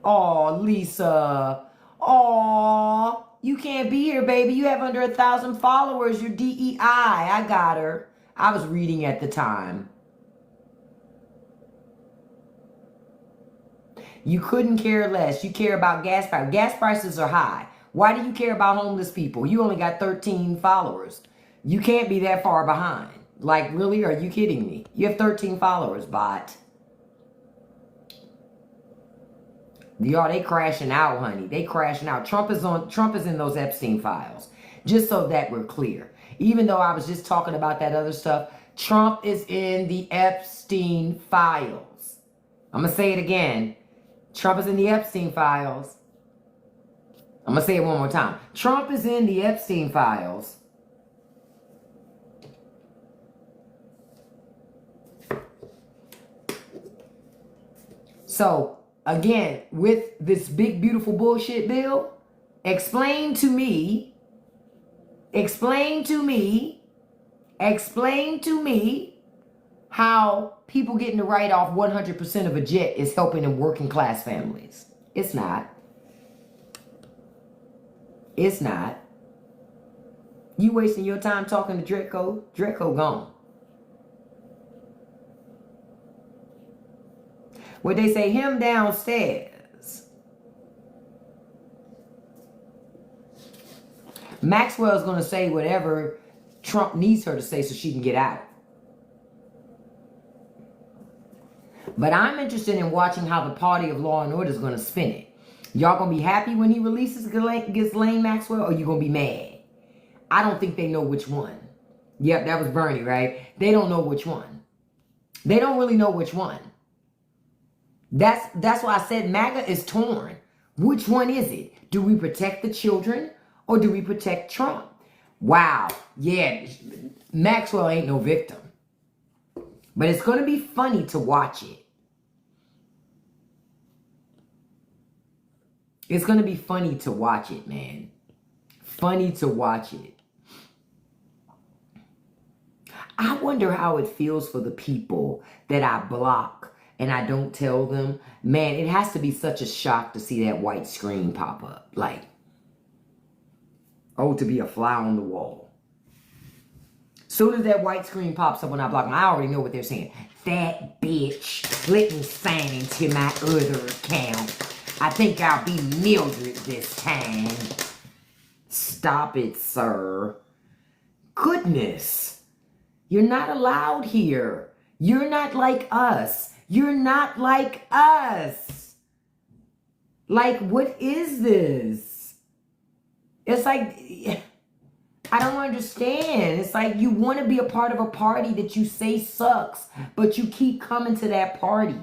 Aw, Lisa. Aw, you can't be here, baby. You have under 1,000 followers. You're DEI. I got her. I was reading at the time. You couldn't care less. You care about gas prices. Gas prices are high. Why do you care about homeless people? You only got 13 followers. You can't be that far behind. Like, really? Are you kidding me? You have 13 followers, bot. Y'all, they crashing out, honey. They crashing out. Trump is in those Epstein files. Just so that we're clear. Even though I was just talking about that other stuff, Trump is in the Epstein files. I'm going to say it again. Trump is in the Epstein files. I'm going to say it one more time. Trump is in the Epstein files. So, again, with this big, beautiful bullshit bill, explain to me how people getting to write off 100% of a jet is helping in working class families. It's not. It's not. You wasting your time talking to Draco. Draco gone. What they say, him downstairs. Maxwell's going to say whatever Trump needs her to say so she can get out. But I'm interested in watching how the party of law and order is going to spin it. Y'all going to be happy when he releases Ghislaine Maxwell, or you going to be mad? I don't think they know which one. Yep, that was Bernie, right? They don't know which one. They don't really know which one. That's why I said MAGA is torn. Which one is it? Do we protect the children or do we protect Trump? Wow. Yeah, Maxwell ain't no victim. But it's going to be funny to watch it. It's going to be funny to watch it, man. Funny to watch it. I wonder how it feels for the people that I block and I don't tell them. Man, it has to be such a shock to see that white screen pop up. Like, oh, to be a fly on the wall. Soon as that white screen pops up when I block them, I already know what they're saying. That bitch, let me sign into my other account. I think I'll be Mildred this time. Stop it, sir. Goodness. You're not allowed here. You're not like us. You're not like us. Like, what is this? It's like, I don't understand. It's like you want to be a part of a party that you say sucks, but you keep coming to that party.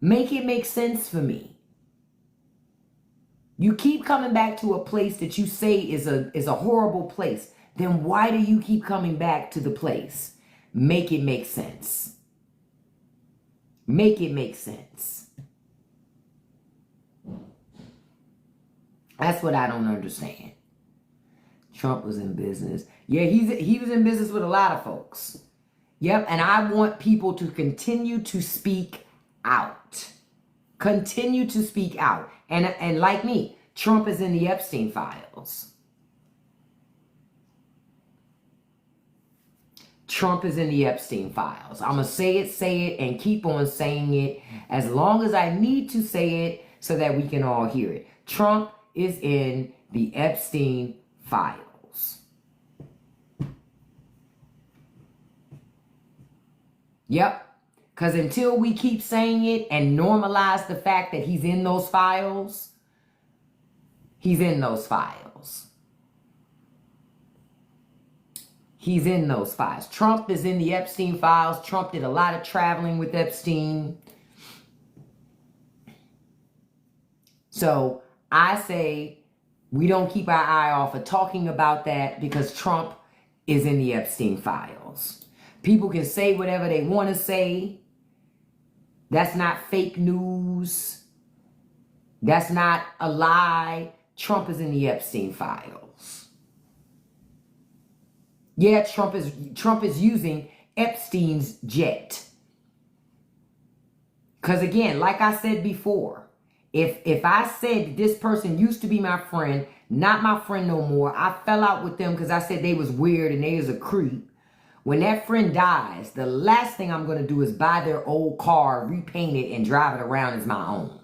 Make it make sense for me. You keep coming back to a place that you say is a horrible place. Then why do you keep coming back to the place? Make it make sense. Make it make sense. That's what I don't understand. Trump was in business. Yeah, he was in business with a lot of folks. Yep, and I want people to continue to speak out. Continue to speak out. And like me, Trump is in the Epstein files. Trump is in the Epstein files. I'm going to say it, and keep on saying it as long as I need to say it so that we can all hear it. Trump is in the Epstein files. Yep. Because until we keep saying it and normalize the fact that he's in those files, he's in those files. He's in those files. Trump is in the Epstein files. Trump did a lot of traveling with Epstein. So I say we don't keep our eye off of talking about that because Trump is in the Epstein files. People can say whatever they want to say. That's not fake news. That's not a lie. Trump is in the Epstein files. Yeah, Trump is using Epstein's jet. Because again, like I said before, if I said this person used to be my friend, not my friend no more, I fell out with them because I said they was weird and they was a creep. When that friend dies, the last thing I'm going to do is buy their old car, repaint it, and drive it around as my own.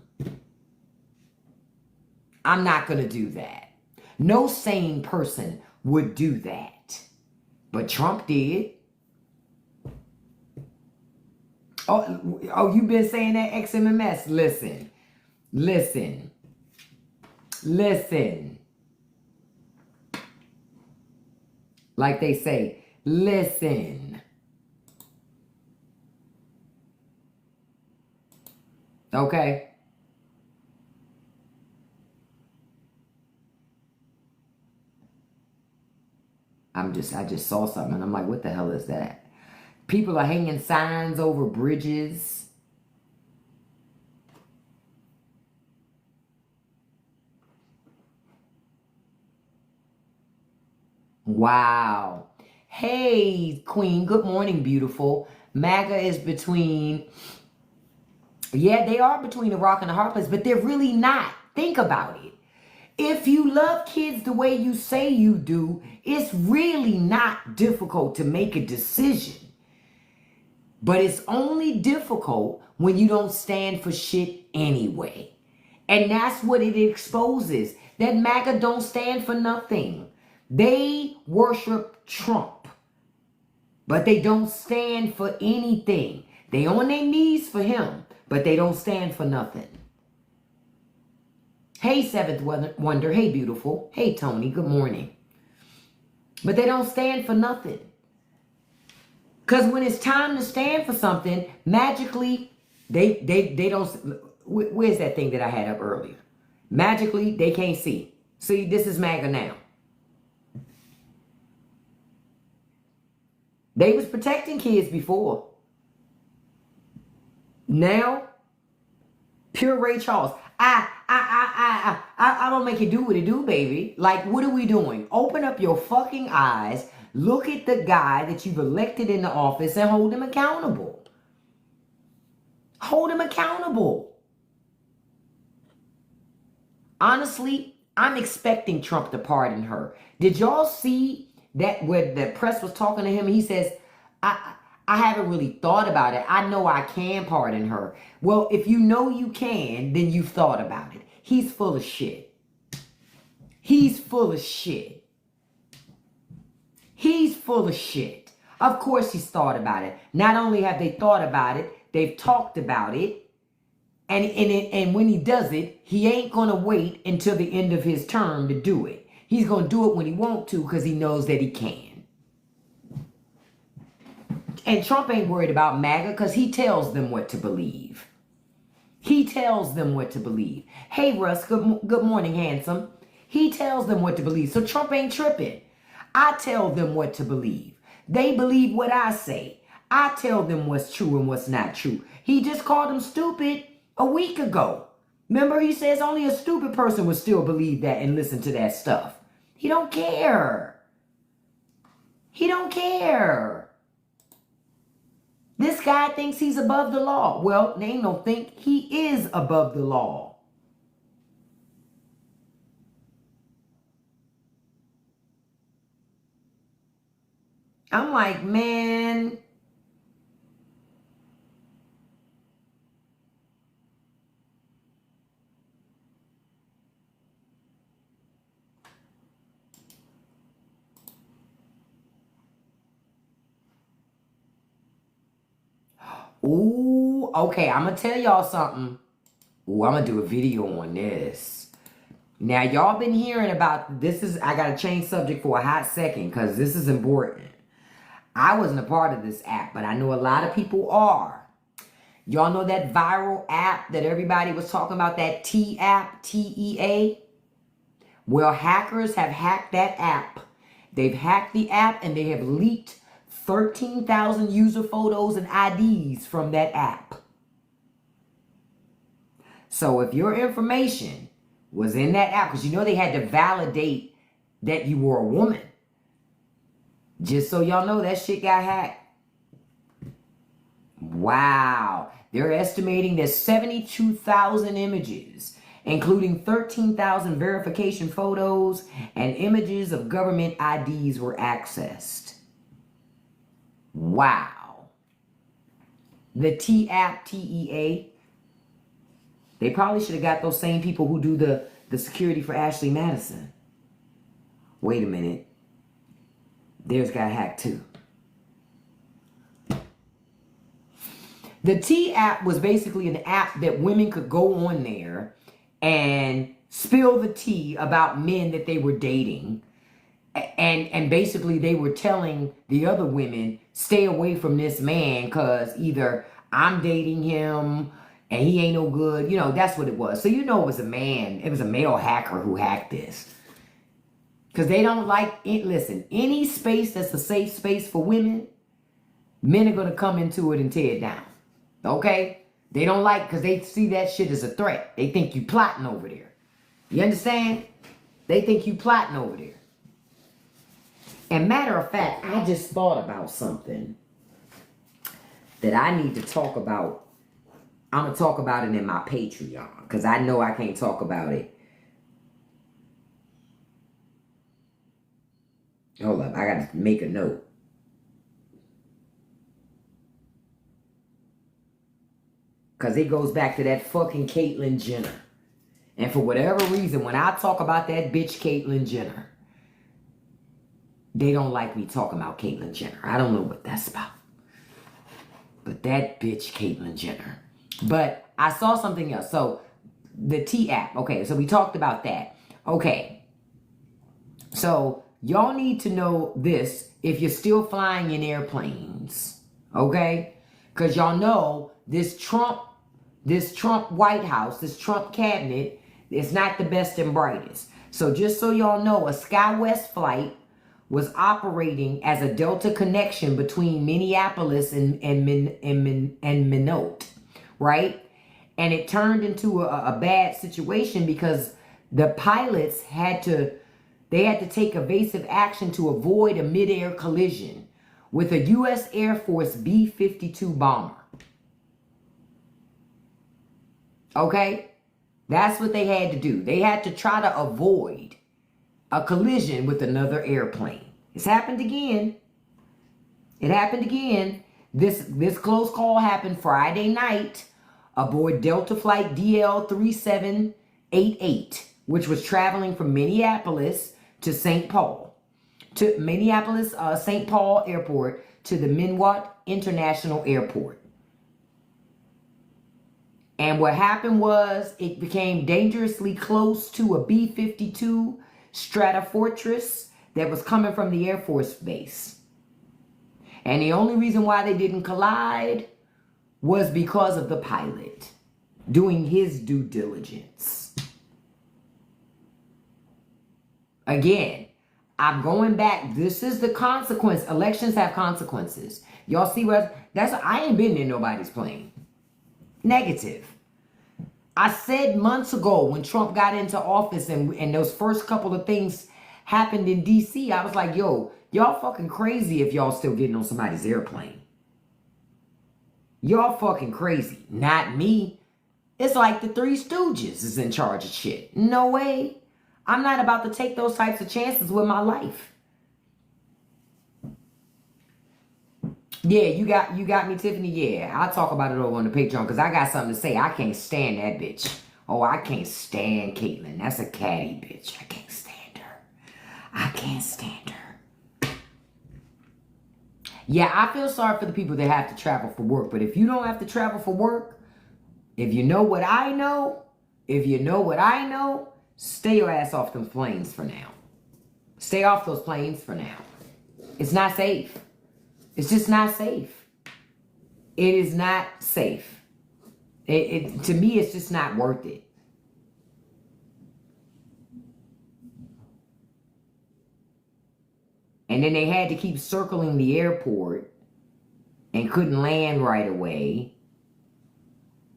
I'm not going to do that. No sane person would do that. But Trump did. Oh, you've been saying that, XMMS? Listen. Like they say, listen. Okay? I just saw something and I'm like, what the hell is that? People are hanging signs over bridges. Wow. Hey, Queen. Good morning, beautiful. MAGA is between... Yeah, they are between a rock and a hard place, but they're really not. Think about it. If you love kids the way you say you do, it's really not difficult to make a decision. But it's only difficult when you don't stand for shit anyway. And that's what it exposes. That MAGA don't stand for nothing. They worship Trump. But they don't stand for anything. They on their knees for him, but they don't stand for nothing. Hey, Seventh Wonder. Hey, beautiful. Hey, Tony. Good morning. But they don't stand for nothing. Because when it's time to stand for something, magically, they don't... Where's that thing that I had up earlier? Magically, they can't see. See, this is MAGA now. They was protecting kids before. Now, pure Ray Charles. I don't make it do what it do, baby. Like, what are we doing? Open up your fucking eyes. Look at the guy that you've elected in the office and hold him accountable. Hold him accountable. Honestly, I'm expecting Trump to pardon her. Did y'all see that where the press was talking to him? He says, I haven't really thought about it. I know I can pardon her. Well, if you know you can, then you've thought about it. He's full of shit. He's full of shit. He's full of shit. Of course he's thought about it. Not only have they thought about it, they've talked about it. And when he does it, he ain't going to wait until the end of his term to do it. He's going to do it when he wants to because he knows that he can. And Trump ain't worried about MAGA because he tells them what to believe. He tells them what to believe. Hey, Russ, good morning, handsome. He tells them what to believe. So Trump ain't tripping. I tell them what to believe. They believe what I say. I tell them what's true and what's not true. He just called them stupid a week ago. Remember, he says only a stupid person would still believe that and listen to that stuff. He don't care. He don't care. This guy thinks he's above the law. Well, they ain't no think. He is above the law. I'm like, man. Ooh, okay, I'm going to tell y'all something. Ooh, I'm going to do a video on this. Now, y'all been hearing about this. I got to change subject for a hot second because this is important. I wasn't a part of this app, but I know a lot of people are. Y'all know that viral app that everybody was talking about, that T app, T-E-A? Well, hackers have hacked that app. They've hacked the app and they have leaked 13,000 user photos and IDs from that app. So if your information was in that app, because you know they had to validate that you were a woman. Just so y'all know, that shit got hacked. Wow. They're estimating that 72,000 images, including 13,000 verification photos and images of government IDs were accessed. Wow. The T-App, T-E-A, they probably should have got those same people who do the security for Ashley Madison. Wait a minute. Theirs got hacked too. The T-App was basically an app that women could go on there and spill the tea about men that they were dating. And basically they were telling the other women, stay away from this man because either I'm dating him and he ain't no good. You know, that's what it was. So you know it was a man. It was a male hacker who hacked this. Because they don't like it. Listen, any space that's a safe space for women, men are going to come into it and tear it down. Okay? They don't like, because they see that shit as a threat. They think you plotting over there. You understand? They think you plotting over there. And matter of fact, I just thought about something that I need to talk about. I'm going to talk about it in my Patreon, because I know I can't talk about it. Hold up, I got to make a note. Because it goes back to that fucking Caitlyn Jenner. And for whatever reason, when I talk about that bitch Caitlyn Jenner, they don't like me talking about Caitlyn Jenner. I don't know what that's about. But that bitch Caitlyn Jenner. But I saw something else. So, the T-App. Okay, so we talked about that. Okay. So, y'all need to know this if you're still flying in airplanes. Okay? Because y'all know this Trump White House, this Trump cabinet, is not the best and brightest. So just so y'all know, a SkyWest flight was operating as a Delta connection between Minneapolis and Minot, right? And it turned into a bad situation because the pilots had to take evasive action to avoid a mid-air collision with a U.S. Air Force B-52 bomber. Okay? That's what they had to do. They had to try to avoid a collision with another airplane. It's happened again. It happened again. This close call happened Friday night aboard Delta Flight DL3788, which was traveling from Minneapolis to St. Paul. To Minneapolis, St. Paul Airport to the Minot International Airport. And what happened was it became dangerously close to a B-52 Stratofortress that was coming from the Air Force Base. And the only reason why they didn't collide was because of the pilot doing his due diligence. Again, I'm going back. This is the consequence. Elections have consequences. Y'all see what? I ain't been in nobody's plane. Negative. I said months ago when Trump got into office and those first couple of things happened in D.C., I was like, yo, y'all fucking crazy if y'all still getting on somebody's airplane. Y'all fucking crazy. Not me. It's like the Three Stooges is in charge of shit. No way. I'm not about to take those types of chances with my life. Yeah, you got me, Tiffany. Yeah, I'll talk about it over on the Patreon because I got something to say. I can't stand that bitch. Oh, I can't stand Caitlyn. That's a catty bitch. I can't stand her. I can't stand her. Yeah, I feel sorry for the people that have to travel for work. But if you don't have to travel for work, if you know what I know, stay your ass off them planes for now. Stay off those planes for now. It's not safe. It's just not safe. It is not safe. To me, it's just not worth it. And then they had to keep circling the airport and couldn't land right away.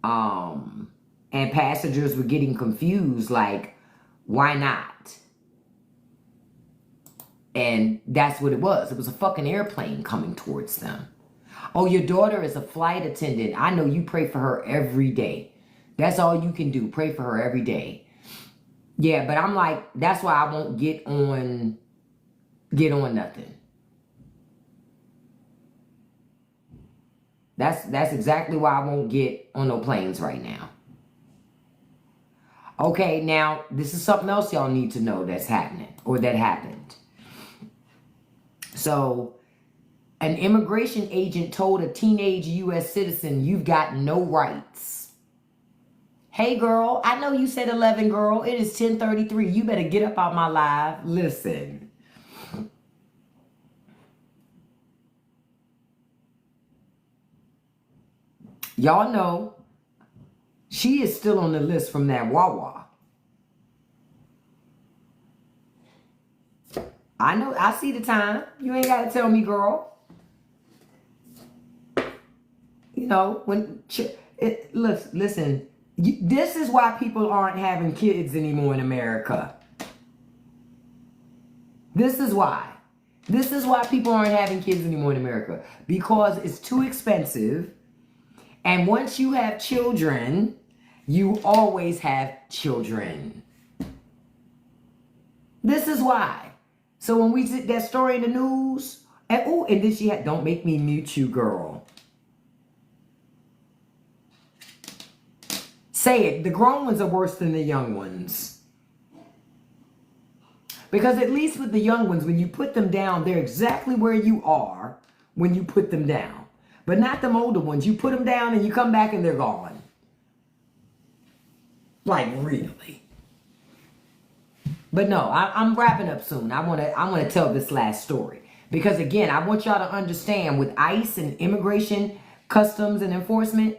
And passengers were getting confused, like, why not? And that's what it was. It was a fucking airplane coming towards them. Oh, your daughter is a flight attendant. I know you pray for her every day. That's all you can do. Pray for her every day. Yeah, but I'm like, that's why I won't get on nothing. That's exactly why I won't get on no planes right now. Okay, now, this is something else y'all need to know that's happening, or that happened. So, an immigration agent told a teenage U.S. citizen, you've got no rights. Hey, girl, I know you said 11, girl. It is 10:33. You better get up out my live. Listen. Y'all know she is still on the list from that Wawa. I know, I see the time. You ain't got to tell me, girl. You know, listen, this is why people aren't having kids anymore in America. This is why. This is why people aren't having kids anymore in America. Because it's too expensive. And once you have children, you always have children. This is why. So when we did that story in the news, and then she had, don't make me mute you, girl. Say it, the grown ones are worse than the young ones. Because at least with the young ones, when you put them down, they're exactly where you are when you put them down. But not them older ones. You put them down and you come back and they're gone. Like, really. But no, I'm wrapping up soon. I want to tell this last story. Because again, I want y'all to understand with ICE and immigration, customs and enforcement,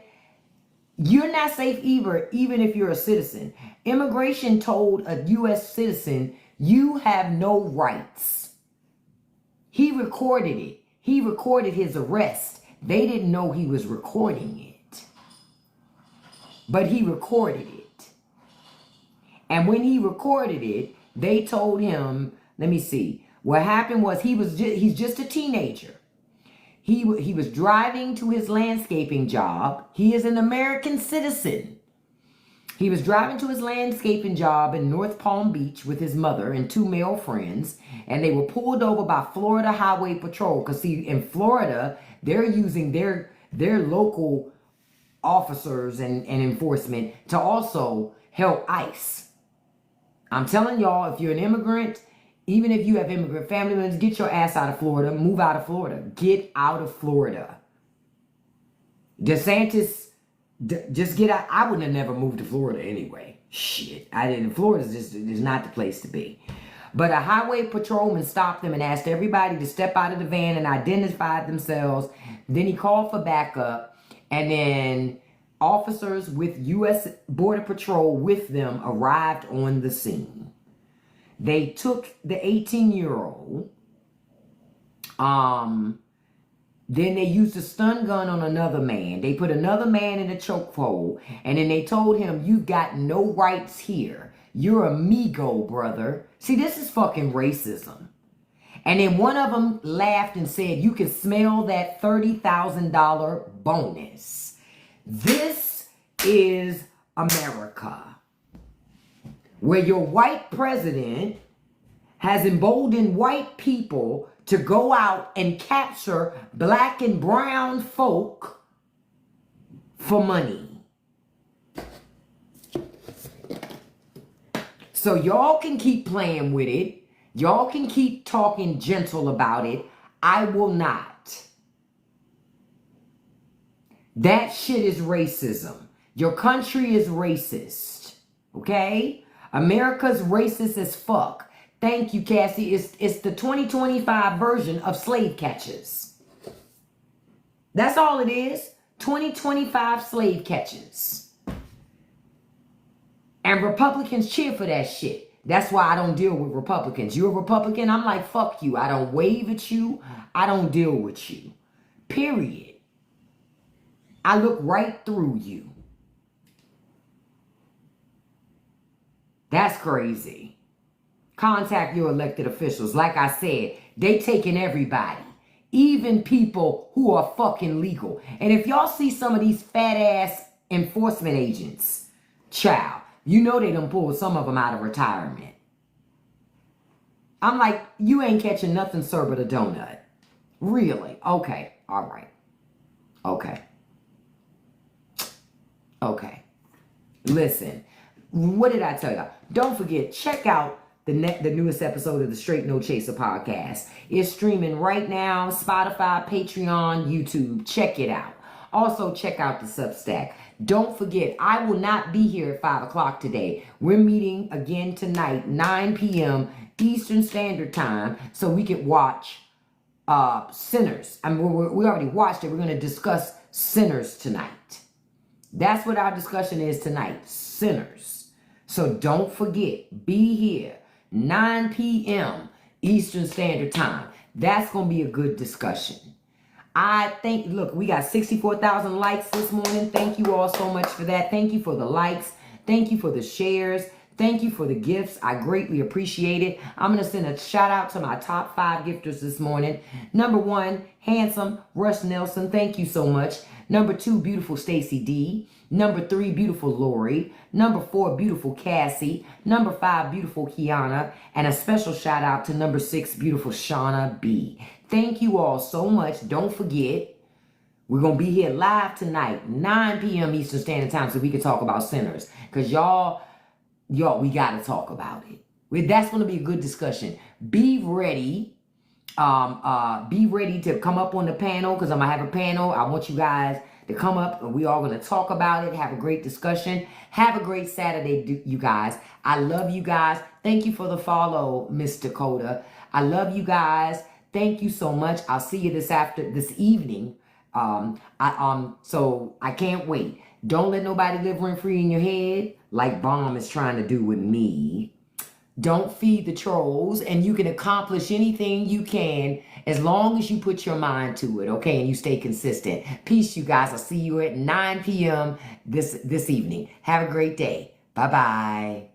you're not safe either, even if you're a citizen. Immigration told a U.S. citizen, you have no rights. He recorded it. He recorded his arrest. They didn't know he was recording it. But he recorded it. And when he recorded it, they told him, let me see. What happened was he's just a teenager. He was driving to his landscaping job. He is an American citizen. He was driving to his landscaping job in North Palm Beach with his mother and two male friends. And they were pulled over by Florida Highway Patrol. Because see, in Florida, they're using their local officers and enforcement to also help ICE. I'm telling y'all, if you're an immigrant, even if you have immigrant family members, get your ass out of Florida. Move out of Florida. Get out of Florida. DeSantis, just get out. I wouldn't have never moved to Florida anyway. Shit. I didn't. Florida's just is not the place to be. But a highway patrolman stopped them and asked everybody to step out of the van and identify themselves. Then he called for backup. And then officers with U.S. Border Patrol with them arrived on the scene. They took the 18-year-old. Then they used a stun gun on another man. They put another man in a chokehold. And then they told him, you've got no rights here. You're a Migo, brother. See, this is fucking racism. And then one of them laughed and said, you can smell that $30,000 bonus. This is America, where your white president has emboldened white people to go out and capture black and brown folk for money. So y'all can keep playing with it. Y'all can keep talking gentle about it. I will not. That shit is racism. Your country is racist. Okay? America's racist as fuck. Thank you, Cassie. It's the 2025 version of slave catchers. That's all it is. 2025 slave catchers. And Republicans cheer for that shit. That's why I don't deal with Republicans. You're a Republican? I'm like, fuck you. I don't wave at you. I don't deal with you. Period. I look right through you. That's crazy. Contact your elected officials. Like I said, they taking everybody. Even people who are fucking legal. And if y'all see some of these fat ass enforcement agents, child, you know they done pulled some of them out of retirement. I'm like, you ain't catching nothing, sir, but a donut. Really? Okay. All right. Okay. Okay. Listen, what did I tell y'all? Don't forget, check out the newest episode of the Straight No Chaser podcast. It's streaming right now, Spotify, Patreon, YouTube. Check it out. Also, check out the Substack. Don't forget, I will not be here at 5 o'clock today. We're meeting again tonight, 9 p.m. Eastern Standard Time, so we can watch Sinners. I mean, we already watched it. We're going to discuss Sinners tonight. That's what our discussion is tonight, Sinners. So don't forget, be here, 9 p.m. Eastern Standard Time. That's going to be a good discussion. I think, look, we got 64,000 likes this morning. Thank you all so much for that. Thank you for the likes. Thank you for the shares. Thank you for the gifts. I greatly appreciate it. I'm going to send a shout out to my top 5 gifters this morning. Number 1, handsome Russ Nelson. Thank you so much. Number 2, beautiful Stacy D. Number 3, beautiful Lori. Number 4, beautiful Cassie. Number 5, beautiful Kiana. And a special shout out to number 6, beautiful Shauna B. Thank you all so much. Don't forget, we're going to be here live tonight, 9 p.m. Eastern Standard Time, so we can talk about Sinners. Because y'all, we got to talk about it. That's going to be a good discussion. Be ready. Be ready to come up on the panel, because I'm going to have a panel. I want you guys to come up, and we all going to talk about it, have a great discussion. Have a great Saturday, you guys. I love you guys. Thank you for the follow, Miss Dakota. I love you guys. Thank you so much. I'll see you this evening. So I can't wait. Don't let nobody live rent free in your head like Bomb is trying to do with me. Don't feed the trolls, and you can accomplish anything you can as long as you put your mind to it, okay? And you stay consistent. Peace, you guys. I'll see you at 9 p.m. this evening. Have a great day. Bye-bye.